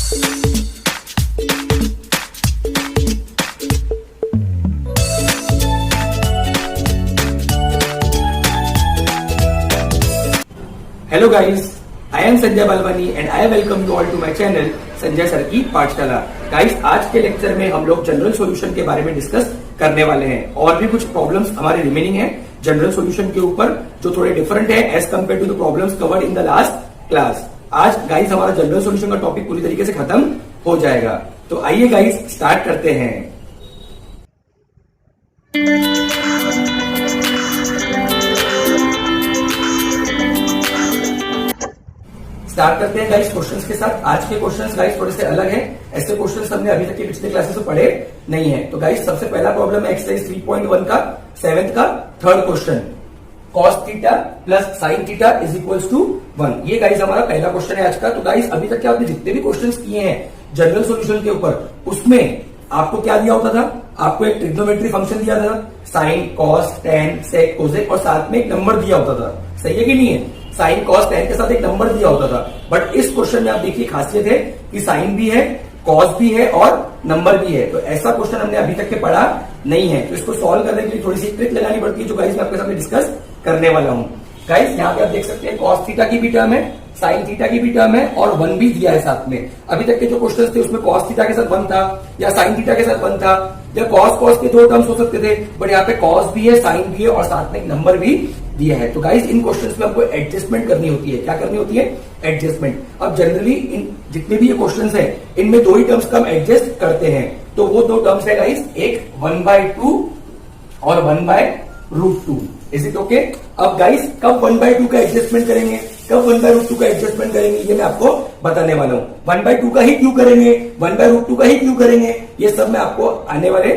Hello guys, I am Sanjay Balwani and I welcome you all to my channel Sanjay sir की पाठशाला। Guys, आज के lecture में हम लोग जनरल सॉल्यूशन के बारे में डिस्कस करने वाले हैं और भी कुछ प्रॉब्लम्स हमारे रिमेनिंग है जनरल सॉल्यूशन के ऊपर जो थोड़े डिफरेंट है as compared to the problems covered in the last class. आज गाइस हमारा जनरल सॉल्यूशन का टॉपिक पूरी तरीके से खत्म हो जाएगा। तो आइए गाइस स्टार्ट करते हैं। स्टार्ट करते हैं गाइस क्वेश्चंस के साथ। आज के क्वेश्चंस गाइस थोड़े से अलग हैं। ऐसे क्वेश्चंस हमने अभी तक के पिछले क्लासेस में पढ़े नहीं है। तो गाइस सबसे पहला प्रॉब्लम है एक्सरसाइज 3.1 का 7th का third question, cos theta plus sin theta is equals to 1। ये गाइस हमारा पहला क्वेश्चन है आज का। तो गाइस अभी तक के आपने जितने भी क्वेश्चंस किए हैं जनरल सॉल्यूशन के ऊपर, उसमें आपको क्या दिया होता था? आपको एक ट्रिग्नोमेट्री फंक्शन दिया था, साइन, कॉस, टेन, सेक, कोसेक और साथ में एक नंबर दिया होता था। सही है कि नहीं है? साइन, कॉस, टेन के साथ एक नंबर दिया होता था। बट इस क्वेश्चन में आप देखिए खासियत है कि साइन भी है, कॉस भी है और नंबर भी है। तो ऐसा क्वेश्चन हमने अभी तक के पढ़ा नहीं है। तो इसको सॉल्व करने के लिए थोड़ी सी ट्रिक लगानी पड़ती है जो गाइस मैं आपके सामने डिस्कस करने वाला हूं। गाइस यहाँ पे आप देख सकते हैं कॉस थीटा की भी टर्म है, साइन थीटा की भी टर्म है और 1 भी दिया है साथ में। अभी तक के जो क्वेश्चंस थे उसमें कॉस थीटा के साथ 1 था या साइन थीटा के साथ 1 था या कॉस के 2 टर्म्स हो सकते थे, बट यहाँ पे कॉस भी है, साइन भी है और साथ में एक नंबर भी दिया है। तो गाइस इन क्वेश्चंस में आपको एडजस्टमेंट करनी होती है। क्या करनी होती है? एडजस्टमेंट। अब जनरली इन जितने भी ये क्वेश्चंस है इनमें 2 ही टर्म्स का हम एडजस्ट करते हैं। तो वो 2 टर्म्स है गाइस, एक 1/2 और 1/√2। Is it okay? अब गाइस कब 1/2 का एडजस्टमेंट करेंगे, कब 1/√2 का एडजस्टमेंट करेंगे, ये मैं आपको बताने वाला हूं। 1/2 का ही क्यों करेंगे, 1/√2 का ही क्यों करेंगे, ये सब मैं आपको आने वाले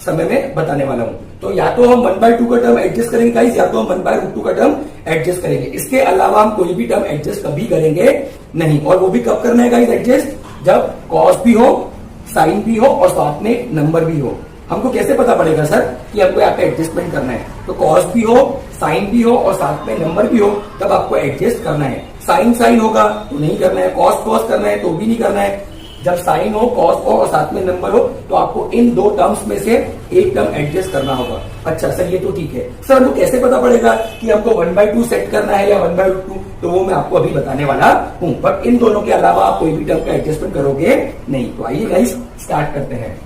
समय में बताने वाला हूं। तो या तो हम 1/2 का टर्म एडजस्ट करेंगे गाइस, या तो हम 1/√2 का टर्म एडजस्ट करेंगे। इसके अलावा हम कोई भी टर्म एडजस्ट कभी करेंगे नहीं। और वो भी कब करना है गाइस एडजस्ट? जब कॉस भी हो, साइन भी हो और साथ में नंबर भी हो। हमको कैसे पता पड़ेगा सर कि हमको यहाँ पे एडजस्टमेंट करना है? तो कॉस भी हो, साइन भी हो और साथ में नंबर भी हो, तब आपको एडजस्ट करना है। साइन होगा तो नहीं करना है, कॉस करना है तो भी नहीं करना है। जब साइन हो, कॉस हो और साथ में नंबर हो तो आपको इन 2 टर्म्स में से एक टर्म एडजस्ट करना होगा। अच्छा सर, ये तो ठीक है। सर हमको कैसे पता पड़ेगा कि हमको 1/2 सेट करना है या 1/√2? तो वो मैं आपको अभी बताने वाला हूं। बट इन दोनों के अलावा आप कोई भी टर्म का एडजस्टमेंट करोगे नहीं। तो आइए गाइस स्टार्ट करते हैं।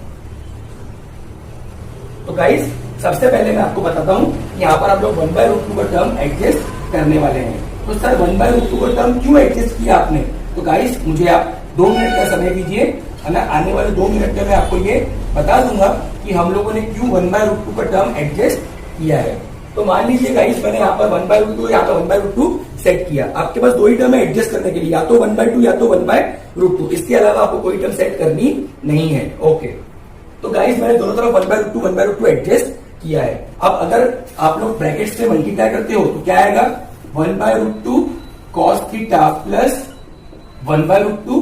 तो गाइस सबसे पहले मैं आपको बताता हूं यहाँ पर आप लोग 1/√2 का टर्म एडजस्ट करने वाले हैं। तो सर 1/√2 का टर्म क्यों एडजस्ट किया आपने? तो गाइस मुझे आप 2 मिनट का समय दीजिए, है ना। आने वाले 2 मिनट में मैं आपको ये बता दूंगा कि हम लोगों ने क्यों 1/√2 का टर्म एडजस्ट किया है। तो मान लीजिए गाइस मैंने यहाँ पर 1/√2 यहाँ पर 1/√2 सेट किया। आपके पास 2 ही टर्म है एडजस्ट करने के लिए, या तो 1/2 या तो 1/√2। इसके अलावा आपको कोई टर्म सेट करनी नहीं है। ओके, तो गाइस मैंने दोनों तरफ 1/√2 एडजस्ट किया है। अब अगर आप लोग ब्रैकेट से मल्टीप्लाई करते हो तो क्या आएगा? 1/√2 cos theta plus 1/√2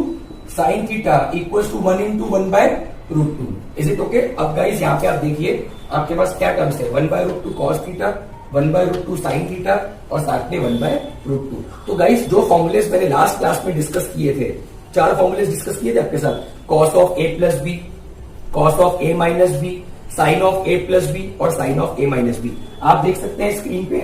sin theta equals to 1 into 1/√2। Is it okay? अब गाइस यहाँ पे आप देखिए आपके पास क्या टर्म्स है, 1/√2 cos थीटा, 1/√2 sin थीटा और साथ में 1/√2। तो गाइस जो फॉर्मुलेस मैंने लास्ट क्लास में डिस्कस किए थे, 4 फॉर्मुलेस डिस्कस किए थे आपके साथ, cos of a plus B, cos of a minus B, sine of a plus B और sine of a minus B. आप देख सकते हैं स्क्रीन पे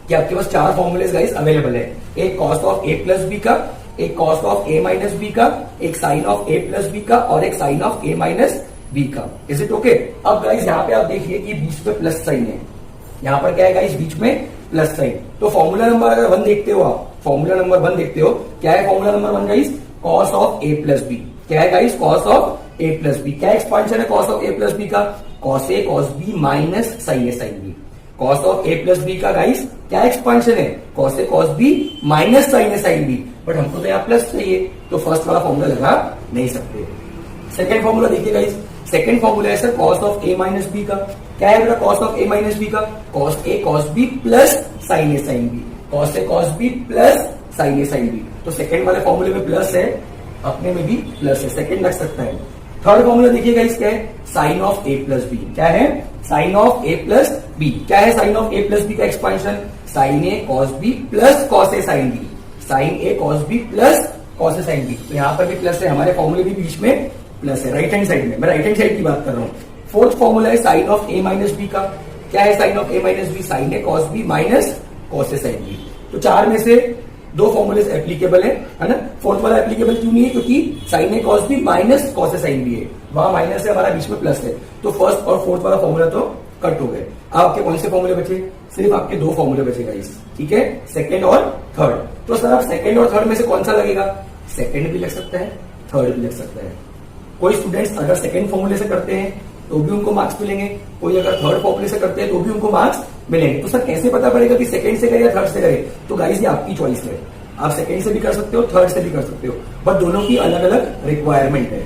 कि आपके पास 4 फॉर्मुलेस गाइस अवेलेबल है। एक cos of a plus B का, एक cos of a minus B का, एक sine of a plus B का और एक sine of a minus B का। Is it okay? अब गाइस यहाँ पे आप देखिए कि बीच में प्लस साइन है। यहाँ पर क्या है गाइस? बीच में प्लस साइन। तो फॉर्मूला नंबर अगर 1 देखते हो आप, फॉर्मूला नंबर 1 देखते हो, क्या है formula number 1 guys? cos of a plus B. क्या है guys? cos of a plus B. क्या एक्सपांशन है cos of a plus B का? cos a cos b minus sin a sin b। cos of a plus B का guys क्या expansion है? cos a cos b minus sin a sin b। But हमको तो यहाँ plus चाहिए तो first वाला फॉर्मूला लगा नहीं सकते। सेकंड फॉर्मूला देखिए गाइस, सेकंड फॉर्मूला है sir cos of a minus B का। क्या है बेटा cos of a minus B का? cos a cos b plus sin a sin b। cos a cos b plus sin a sin b। तो second वाले फॉर्मूले में प्लस है, अपने में भी प्लस है, सेकंड लग सकता है। थर्ड फॉर्मूला देखिएगा इसका है sine of a plus B. क्या है? Sine of a plus B. क्या है sine of a plus B का expansion? Sine a cos b plus cos a sin b। Sine a cos b plus cos A sine B. तो यहाँ पर भी plus है, हमारे फॉर्मूले भी बीच में प्लस है राइट हैंड साइड में। मैं राइट हैंड साइड की बात कर रहा हूँ। फोर्थ फॉर्मूला है sine of A minus B का। क्या है sine of A minus B? Sine A cos B minus cos A sine B. तो चार में से दो फॉर्मूले एप्लीकेबल है ना। फोर्थ वाला एप्लीकेबल क्यों नहीं है? क्योंकि साइन ए कॉस बी माइनस कॉस ए साइन बी है, वहां माइनस है, हमारा बीच में प्लस है। तो फर्स्ट और फोर्थ वाला फॉर्मूला तो कट हो गए। आपके कौन से फॉर्मूले बचे? सिर्फ आपके दो फॉर्मूले बचे गाइस, ठीक है, सेकंड और थर्ड। तो सर आप सेकंड और थर्ड में से कौन सा लगेगा? सेकंड भी लग सकता है, थर्ड भी लग सकता है। कोई स्टूडेंट्स अगर सेकंड फॉर्मूले से करते हैं तो भी उनको मार्क्स मिलेंगे, कोई अगर थर्ड फॉर्मूले से करते हैं तो भी उनको मार्क्स मिलेंगे। तो सर कैसे पता पड़ेगा कि सेकंड से करे या थर्ड से करे? तो गाइस ये आपकी चॉइस है, आप सेकंड से भी कर सकते हो, थर्ड से भी कर सकते हो, बट दोनों की अलग अलग रिक्वायरमेंट है।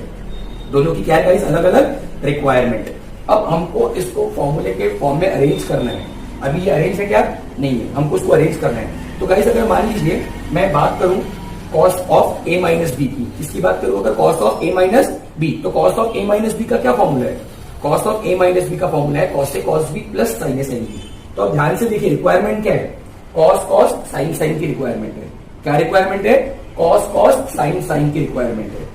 दोनों की क्या है गाइस? अलग अलग रिक्वायरमेंट है। अब हमको इसको फॉर्मूले के फॉर्म में अरेंज करना है। अभी ये अरेंज है क्या? नहीं है, हमको इसको अरेंज करना है। तो गाइस अगर मान लीजिए मैं बात करूं cos of A minus B की, इसकी बात करूं अगर cos of A minus B, तो cos of A minus B का क्या फॉर्मूला है? Cos of A minus B का फॉर्मूला है cos A cos B plus sine A sine B. तो अब ध्यान से देखिए रिक्वायरमेंट क्या है? कॉस कॉस साइन साइन की रिक्वायरमेंट है। क्या रिक्वायरमेंट है? कॉस कॉस साइन साइन की रिक्वायरमेंट है।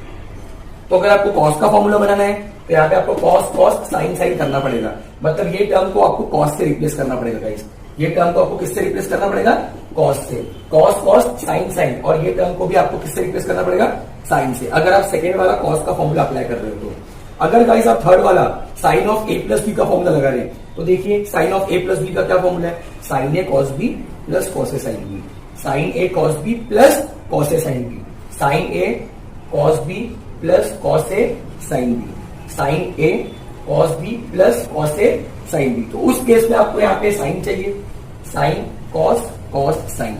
तो अगर आपको कॉस का फॉर्मूला बनाना है तो यहाँ पे आपको कॉस कॉस साइन साइन करना पड़ेगा, मतलब ये टर्म को आपको कॉस से रिप्लेस करना पड़ेगा गाइस। ये टर्म को आपको किससे रिप्लेस करना पड़ेगा? कॉस से। कॉस कॉस साइन साइन, और ये टर्म को भी आपको किससे रिप्लेस करना पड़ेगा? साइन से। अगर आप सेकेंड वाला कॉस का फॉर्मूला अप्लाई कर रहे हो तो। अगर गाइस आप थर्ड वाला sine of A plus B का फॉर्मूला लगा रहे हैं तो देखिए sine of A plus B का क्या फॉर्मूला है? साइन ए कॉस बी प्लस कॉस ए साइन बी। साइन ए कॉस बी प्लस कॉस ए साइन बी। साइन ए कॉस बी प्लस कॉस ए sine B. Sine ए cos B plus cos ए sine B. तो उस case में आपको यहाँ पे sign चाहिए, sine cos cos sign,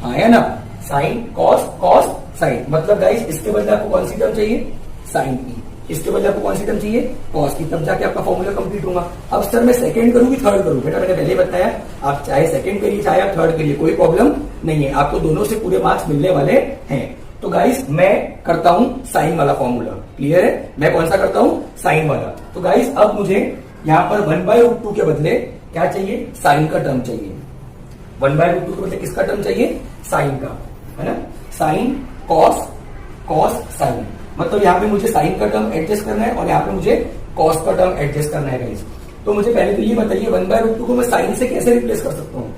आया ना? Sine cos cos sign, मतलब गाइस इसके बदले आपको कौन सी टर्म चाहिए? साइन की। इसके बदले आपको कौन सी टर्म चाहिए? कॉस की। तब जाके आपका फॉर्मूला कंप्लीट होगा। अब सर मैं सेकंड करूँ कि थर्ड करूँ? बेटा मैंने पहले बताया आप चाहे सेकंड करिए चाहे आप थर्ड करिए, कोई प्रॉब्लम नहीं है, आपको दोनों से पूरे मार्क्स मिलने वाले हैं। तो गाइस मैं करता हूं साइन वाला फॉर्मूला, क्लियर है? मैं कौन सा करता हूं? साइन वाला। तो गाइस अब मुझे यहां पर 1/√2 के बदले क्या चाहिए? साइन का टर्म चाहिए। 1/√2 के बदले किसका टर्म चाहिए? साइन का, है ना? साइन कॉस कॉस साइन, मतलब यहाँ पे मुझे साइन का टर्म एडजस्ट करना है और यहाँ पे मुझे कॉस का टर्म एडजस्ट करना है गाइस। तो मुझे पहले तो ये बताइए 1/√2 को मैं साइन से कैसे रिप्लेस कर सकता हूँ?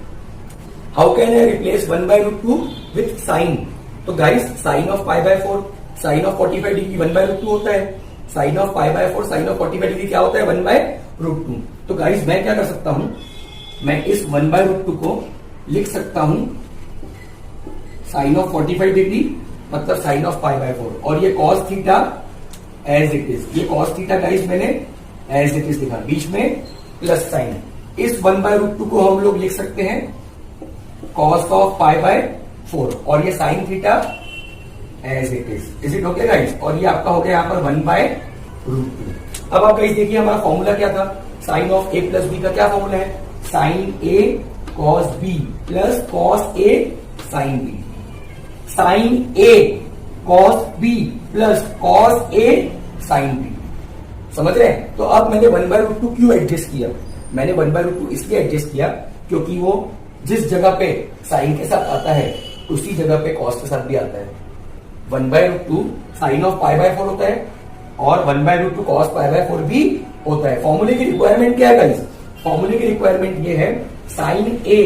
How can I replace 1/√2 with sine? तो guys sine of π/4, sine of 45 degree 1/√2 होता है। Sine of π/4 sine of 45 degree क्या होता है? 1/√2। तो गाइस मैं क्या कर सकता हूं? मैं इस 1/√2 को लिख सकता हूं साइन ऑफ 45 डिग्री मतलब साइन ऑफ π/4, और ये cos theta as it is. ये कॉस थीटा गाइस मैंने एज इट इज लिखा, बीच में प्लस साइन। इस 1/√2 को हम लोग लिख सकते हैं कॉस ऑफ π/4, और ये sine theta as it is. Is it okay guys? और ये आपका हो गया यहाँ पर 1/√2। अब आप गाइस देखिए हमारा फॉर्मूला क्या था? Sine of A plus B का क्या फॉर्मूला है? साइन ए कॉस बी प्लस कॉस ए साइन बी। साइन ए कॉस बी प्लस कॉस ए साइन बी, समझ रहे हैं? तो अब मैंने 1/√2 क्यों एडजस्ट किया? मैंने 1/√2 इसलिए एडजस्ट किया क्योंकि वो जिस जगह पे साइन के साथ आता है उसी जगह पे कॉस के साथ भी आता है। 1/√2 साइन ऑफ π/4 होता है और 1/√2 कॉस π/4 भी होता है। फॉर्मूले की रिक्वायरमेंट क्या है गाइस? फॉर्मूले की रिक्वायरमेंट ये है साइन ए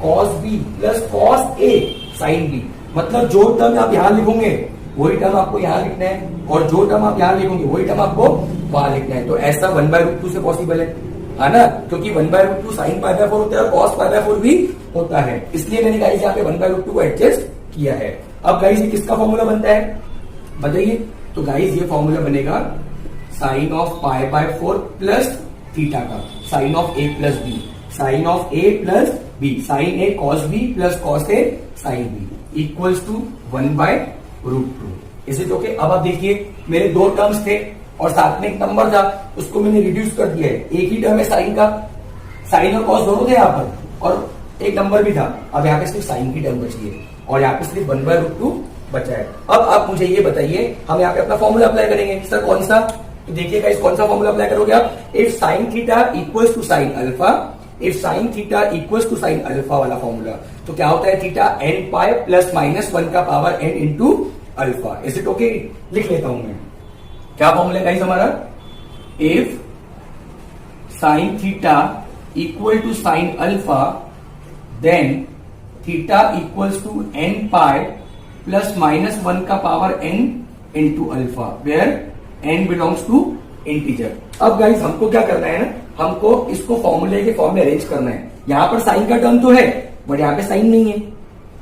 कॉस बी प्लस कॉस ए साइन बी, मतलब जो टर्म आप यहां लिखोगे वही टर्म आपको यहां लिखना है और जो टर्म आप यहां लिखोगे वही टर्म आपको वहां लिखना है। तो ऐसा 1/√2 से पॉसिबल है ना? क्योंकि 1/√2 साइन π/4 होता है और कॉस π/4 भी होता है, इसलिए मैंने गाइस यहाँ पे 1/√2 को एडजस्ट किया है। अब गाइस ये किसका फॉर्मूला बनता है बताइए? तो गाइस ये फॉर्मूला बनेगा साइन ऑफ π/4 प्लस थीटा का, sine of A plus B, sine of A plus B, sine A cos B plus cos A sine B equals to 1/√2। Is it okay? अब आप देखिए मेरे दो टर्म्स थे और साथ में एक नंबर था, उसको मैंने रिड्यूस कर दिया है। एक ही टर्म है साइन का, साइन और कॉस दोनों थे यहाँ पर और एक नंबर भी था। अब यहाँ पे सिर्फ साइन की टर्म बची है और यहाँ पे सिर्फ 1/√2 बचा है। अब आप मुझे ये बताइए, हम यहाँ पे अपना फॉर्मूला अप्लाई करेंगे सर, कौन सा? तो देखिए गाइस कौन सा फॉर्मूला अप्लाई करोगे आप? If sine theta equals to sine alpha, if sine theta equals to sine alpha वाला फॉर्मूला। तो क्या होता है? थीटा n पाई प्लस -1 का power n into alpha. Is it okay? लिख लेता हूं मैं। क्या फॉर्मूला गाइस हमारा? If sine theta equal to sine alpha then theta equals to n pi plus minus 1 का power n into alpha, where n belongs to integer. अब guys हमको क्या करना है ना, हमको इसको फॉर्मूले के फॉर्म में अरेंज करना है। यहां पर साइन का टर्म तो है बट यहाँ पे साइन नहीं है,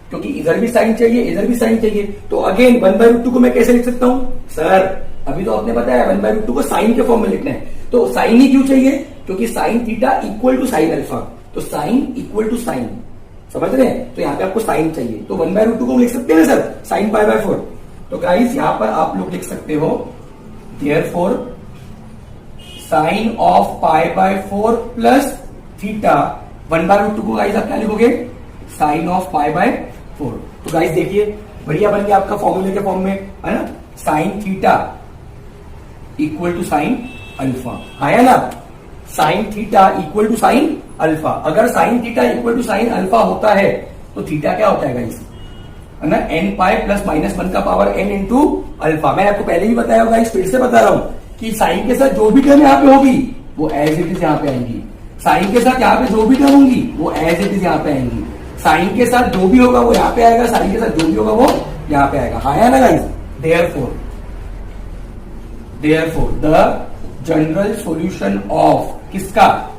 क्योंकि इधर भी साइन चाहिए इधर भी साइन चाहिए। तो अगेन 1/√2 को मैं कैसे लिख सकता हूं? सर अभी तो आपने बताया 1/√2 को साइन के फॉर्म में लिखना है, तो साइन ही क्यों चाहिए? क्योंकि sine theta equal to sine alpha, तो साइन इक्वल टू साइन, समझ रहे हैं? तो यहाँ पे आपको साइन चाहिए, तो 1/√2 को लिख सकते हैं सर साइन π/4। तो गाइस यहां पर आप लोग लिख सकते हो therefore sine of π/4 plus theta 1/√2 को गाइस आप क्या लिखोगे? Sine of π/4। तो गाइस देखिए बढ़िया बन गया आपका फॉर्मूले के फॉर्म में, है ना? Sine theta equal to sine alpha, आया ना? Sine theta equal to sine alpha. अगर sine theta equal to sine alpha होता है तो थीटा क्या होता है गाइस? है ना? n पाई प्लस माइनस 1 का पावर n इंटू अल्फा। मैं आपको पहले ही बताया होगा, फिर से बता रहा हूं कि साइन के साथ जो भी टर्म यहाँ पे होगी वो एज इट इज यहाँ पे आएंगी। साइन के साथ यहाँ पे जो भी टर्म होंगी वो एज इट इज यहाँ पे आएंगी। साइन के साथ जो भी होगा वो यहाँ पे आएगा, साइन के साथ जो भी होगा वो यहाँ पे आएगा। हाँ या ना guys? Therefore the general solution of किसका?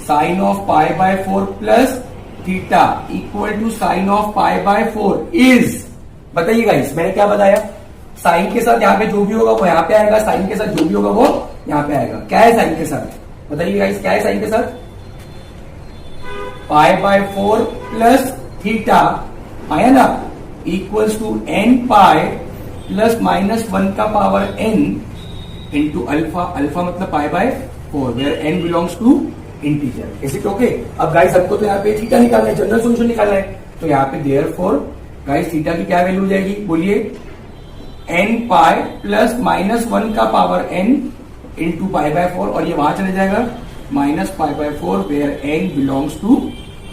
Sine of π/4 plus theta equal to sine of π/4 is, बताइए गाइस मैंने क्या बताया? साइन के साथ यहाँ पे जो भी होगा वो यहाँ पे आएगा, साइन के साथ जो भी होगा वो यहाँ पे आएगा। क्या है साइन के साथ? बताइए गाइस क्या है साइन के साथ? π/4 प्लस थीटा, आया ना? Equals to n pi plus minus 1 का power n into alpha. Alpha मतलब π/4 where n belongs to integer. Is it okay? अब गाइस हमको तो यहाँ पे थीटा निकालना है, जनरल सॉल्यूशन निकालना है, तो यहाँ पे देयरफॉर गाइस थीटा की क्या वैल्यू हो जाएगी? बोलिए n पाई प्लस माइनस 1 का पावर n इंटू π/4, और ये वहां चले जाएगा minus π/4 where n belongs to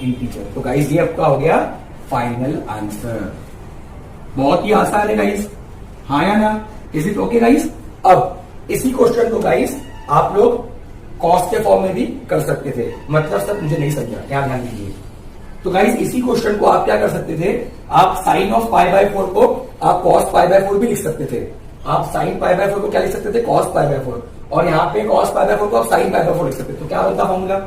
integer. तो गाइस ये आपका हो गया फाइनल आंसर। बहुत ही आसान है गाइस, हाँ या ना? Is it okay guys? अब इसी क्वेश्चन को गाइस आप लोग कॉस के फॉर्म में भी कर सकते थे, मतलब सर मुझे नहीं समझा, क्या ध्यान दीजिए। तो गाइस इसी क्वेश्चन को आप क्या कर सकते थे? आप साइन ऑफ π/4 को आप कॉस π/4 भी लिख सकते थे। आप साइन π/4 को क्या लिख सकते थे? कॉस π/4, और यहाँ पे कॉस π/4 को आप साइन π/4 लिख सकते थे। तो क्या बनता formula?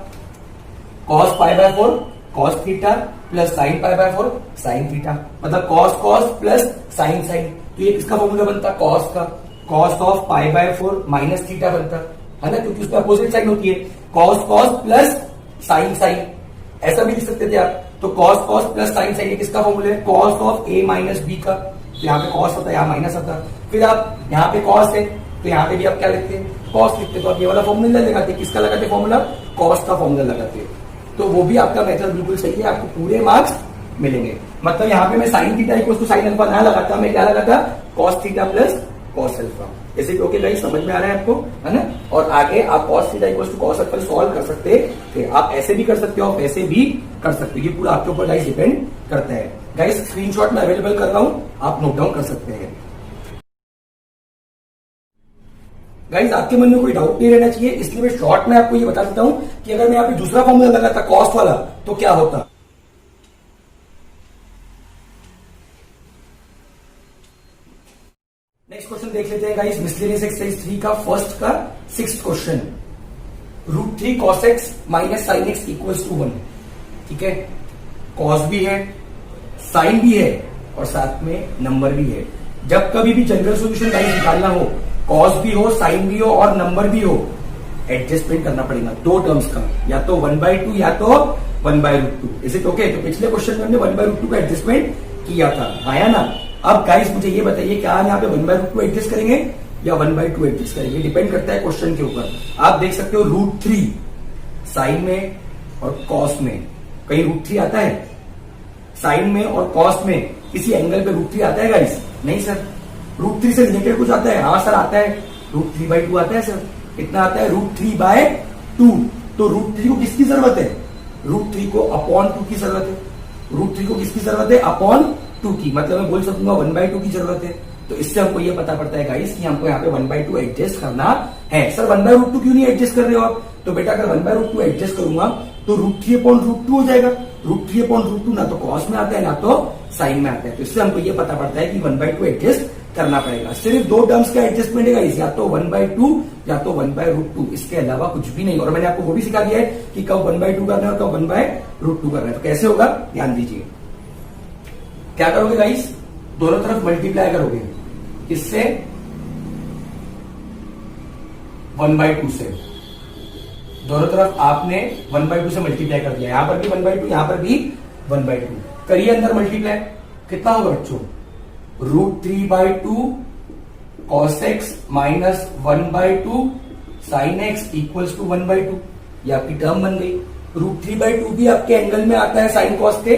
Cos π/4 cos theta plus sine π/4 sine theta, मतलब cos cos plus sine sine. तो ये किसका फॉर्मूला बनता? कॉस का। कॉस ऑफ π/4 माइनस थीटा बनता है ना, क्योंकि उसमें अपोजिट साइन होती है। Cos cos plus sine sine, ऐसा भी लिख सकते थे आप। तो cos cos plus sine sine, ये किसका फॉर्मूला है? Cos of a minus B का। तो यहाँ पे कॉस होता है, यहाँ माइनस होता है। फिर आप यहाँ पे कॉस है तो यहाँ पे भी आप क्या लिखते हैं? कॉस लिखते। तो आप ये वाला फॉर्मूला लगाते, किसका लगाते फॉर्मूला? कॉस का फॉर्मूला लगाते। तो वो भी आपका मेथड बिल्कुल सही है, आपको पूरे मार्क्स मिलेंगे। मतलब यहाँ पे मैं sine theta equal to sine alpha ना लगाता, मैं क्या लगाता? Cos theta plus cos alpha. इसे ओके गाइस, समझ में आ रहा है आपको, है ना? और आगे आप cos theta equal to cos alpha solve कर सकते थे। आप ऐसे भी कर सकते हो, आप ऐसे भी कर सकते हो, ये पूरा आपके ऊपर गाइस डिपेंड करता है। गाइस स्क्रीनशॉट में अवेलेबल कर रहा हूं, आप नोट डाउन कर सकते हैं। गाइस आपके मन में कोई डाउट नहीं रहना चाहिए, इसलिए मैं शॉर्ट में आपको ये बता देता हूं कि अगर मैं यहाँ पे दूसरा फॉर्मूला लगाता कॉस वाला तो क्या होता। नेक्स्ट क्वेश्चन देख लेते हैं गाइस, मिसलेनियस एक्सरसाइज 3 का फर्स्ट का 6th question. √3 cos x minus sine x equals to 1। ठीक है, कॉस भी है, साइन भी है और साथ में नंबर भी है। जब कभी भी जनरल सॉल्यूशन गाइस निकालना हो, कॉस भी हो, साइन भी हो और नंबर भी हो, एडजस्टमेंट करना पड़ेगा दो टर्म्स का, या तो 1/2 या तो 1/√2। Is it okay? तो पिछले क्वेश्चन में हमने 1/√2 का एडजस्टमेंट किया था, आया ना? अब गाइस मुझे ये बताइए क्या हम यहाँ पे 1/√2 एडजस्ट करेंगे या 1/2 एडजस्ट करेंगे, डिपेंड करता है क्वेश्चन के ऊपर। आप देख सकते हो √3 साइन में और कॉस में, कहीं √3 आता है साइन में और कॉस में, किसी एंगल पे √3 आता है गाइस? नहीं सर। √3 से रिलेटेड कुछ आता है? हाँ सर आता है, √3/2 आता है सर। कितना आता है? √3/2। तो √3 को किसकी जरूरत है? √3 को अपॉन 2 की जरूरत है। √3 को किसकी जरूरत है? अपॉन 2 की, मतलब मैं बोल सकूंगा 1/2 की जरूरत है। तो इससे हमको ये पता पड़ता है गाइस कि हमको यहाँ पे 1/2 एडजस्ट करना है। सर 1/√2 क्यों नहीं एडजस्ट कर रहे हो आप? तो बेटा अगर 1/√2 एडजस्ट करूंगा तो √3/√2 हो जाएगा। √3/√2 ना तो कॉस में आता है ना तो साइन में आता है। तो इससे हमको ये पता पड़ता है कि 1/2 एडजस्ट करना पड़ेगा। सिर्फ दो टर्म्स का एडजस्टमेंट है गाइस, या तो 1/2 या तो 1/√2, इसके अलावा कुछ भी नहीं। और मैंने आपको वो भी सिखा दिया है कि कब 1/2 करना है और कब 1/√2 करना है। तो कैसे होगा ध्यान दीजिए। क्या करोगे गाइस? दोनों तरफ मल्टीप्लाई करोगे। किससे? 1/2 से। दोनों तरफ आपने 1/2 से मल्टीप्लाई कर दिया। यहां पर भी 1/2, यहां पर भी 1/2। करिए अंदर मल्टीप्लाई। कितना होगा बच्चों? √3/2 cos x minus 1/2 sin x equals to 1/2। ये आपकी टर्म बन गई। √3/2 भी आपके एंगल में आता है साइन कॉस के,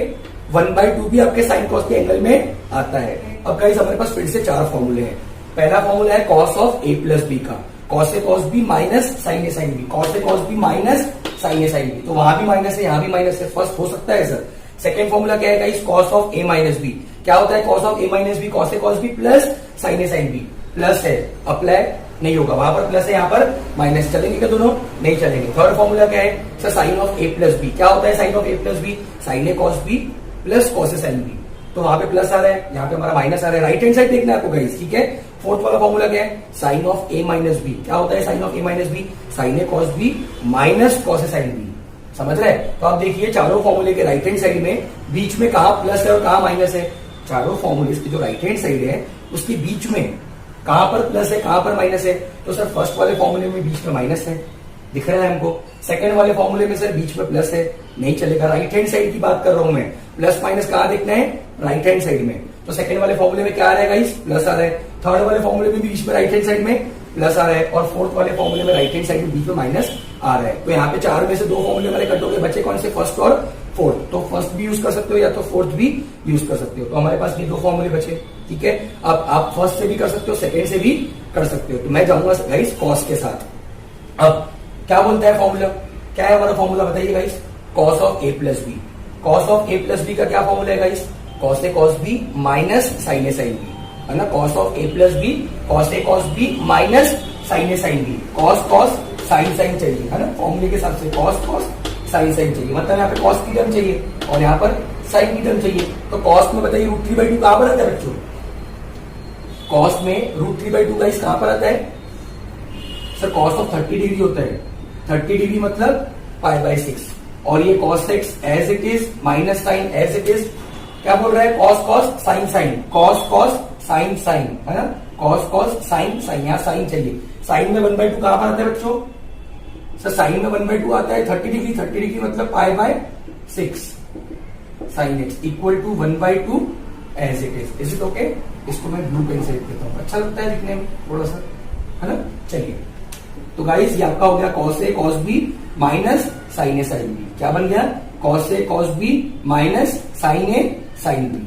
1/2 भी आपके साइन कॉस के एंगल में आता है। अब गाइस हमारे पास फिर से 4 फॉर्मूले हैं। पहला फॉर्मूला है cos of a plus b का, cos a cos b minus sin a sin b, cos a cos b minus sin a sin b। तो वहां भी माइनस है, यहां भी माइनस है, फर्स्ट हो सकता है सर। सेकेंड फॉर्मूला क्या है guys? cos of a minus b। क्या होता है cos of a minus b? cos a cos b plus sin a sin b। Plus है, अप्लाई नहीं होगा, वहां पर प्लस है, यहां पर माइनस। चलेंगे क्या दोनों? नहीं चलेंगे। थर्ड फॉर्मूला क्या है sir? Sine of a plus b। क्या होता है sine of a plus b? sin a cos b plus cos a sin b। तो वहां पे प्लस आ रहा है, यहाँ पे हमारा माइनस आ रहा है। राइट हैंड साइड देखना है आपको गाइस, ठीक है। फोर्थ वाला फॉर्मूला क्या है? Sine of a minus b। क्या होता है sine of a minus b? sin a cos b minus cos a sin b। समझ रहे हैं? तो आप देखिए चारों फॉर्मूले के राइट हैंड साइड में बीच में कहां प्लस है और कहां माइनस है? चारों फॉर्मूले की जो राइट हैंड साइड है उसके बीच में कहां पर प्लस है, कहां पर माइनस है? तो सर फर्स्ट वाले फॉर्मूले में बीच में माइनस है, दिख रहा है हमको। सेकंड वाले फॉर्मूले में सर बीच में प्लस है, नहीं चलेगा। राइट हैंड साइड की बात कर रहा हूं मैं। प्लस माइनस कहां देखना है? राइट हैंड साइड में। तो सेकंड वाले फॉर्मूले में क्या आ रहा है गाइस? प्लस आ रहा है। थर्ड वाले फॉर्मूले में भी बीच में राइट हैंड साइड में प्लस आ रहा है, और फोर्थ वाले फॉर्मूले में राइट हैंड साइड में बीच में माइनस आ रहा है। तो यहाँ पे 4 में से 2 फॉर्मूले वाले कट हो गए, बचे कौन से? फर्स्ट और फोर्थ। तो फर्स्ट भी यूज कर सकते हो या तो फोर्थ भी यूज कर सकते हो। तो हमारे पास ये 2 फॉर्मूले बचे, ठीक है। अब आप फर्स्ट से भी कर सकते हो, सेकंड से भी कर सकते हो। तो मैं जाऊंगा गाइस कॉस के साथ। अब क्या बोलता है फॉर्मूला? क्या है हमारा फॉर्मूला बताइए guys? cos of a plus B. cos of a plus B का क्या फॉर्मूला है guys? cos a cos b minus sin a sin b, है ना। cos of a plus B, cos a cos b minus sin a sin b। cos cos sin sin चाहिए, है ना, फॉर्मूले के हिसाब से cos cos sin sin चाहिए। मतलब यहाँ पे cos की टर्म चाहिए और यहाँ पर sin की टर्म चाहिए। तो cos में बताइए √3/2 कहां पर आता है बच्चों? cos में √3/2 गाइस कहां पर आता है? सर cos ऑफ 30 डिग्री होता है। 30 डिग्री मतलब π/6, और ये cos x as it is minus sine as it is. क्या बोल रहा है? cos cos sin sin, cos cos sin sin, है ना। cos cos sin sin, यहाँ साइन चाहिए। साइन में 1/2 कहां पर आता है बच्चों? सर साइन में 1/2 आता है 30 डिग्री। 30 डिग्री मतलब π/6 sin x equal to 1/2 as it is. Is it okay? इसको मैं ब्लू पेन से लिख देता हूँ, अच्छा लगता है लिखने में थोड़ा सा, है ना। चलिए तो गाइस ये आपका हो गया cos a cos b minus sin a sin b। क्या बन गया? cos a cos b minus sin a sin b।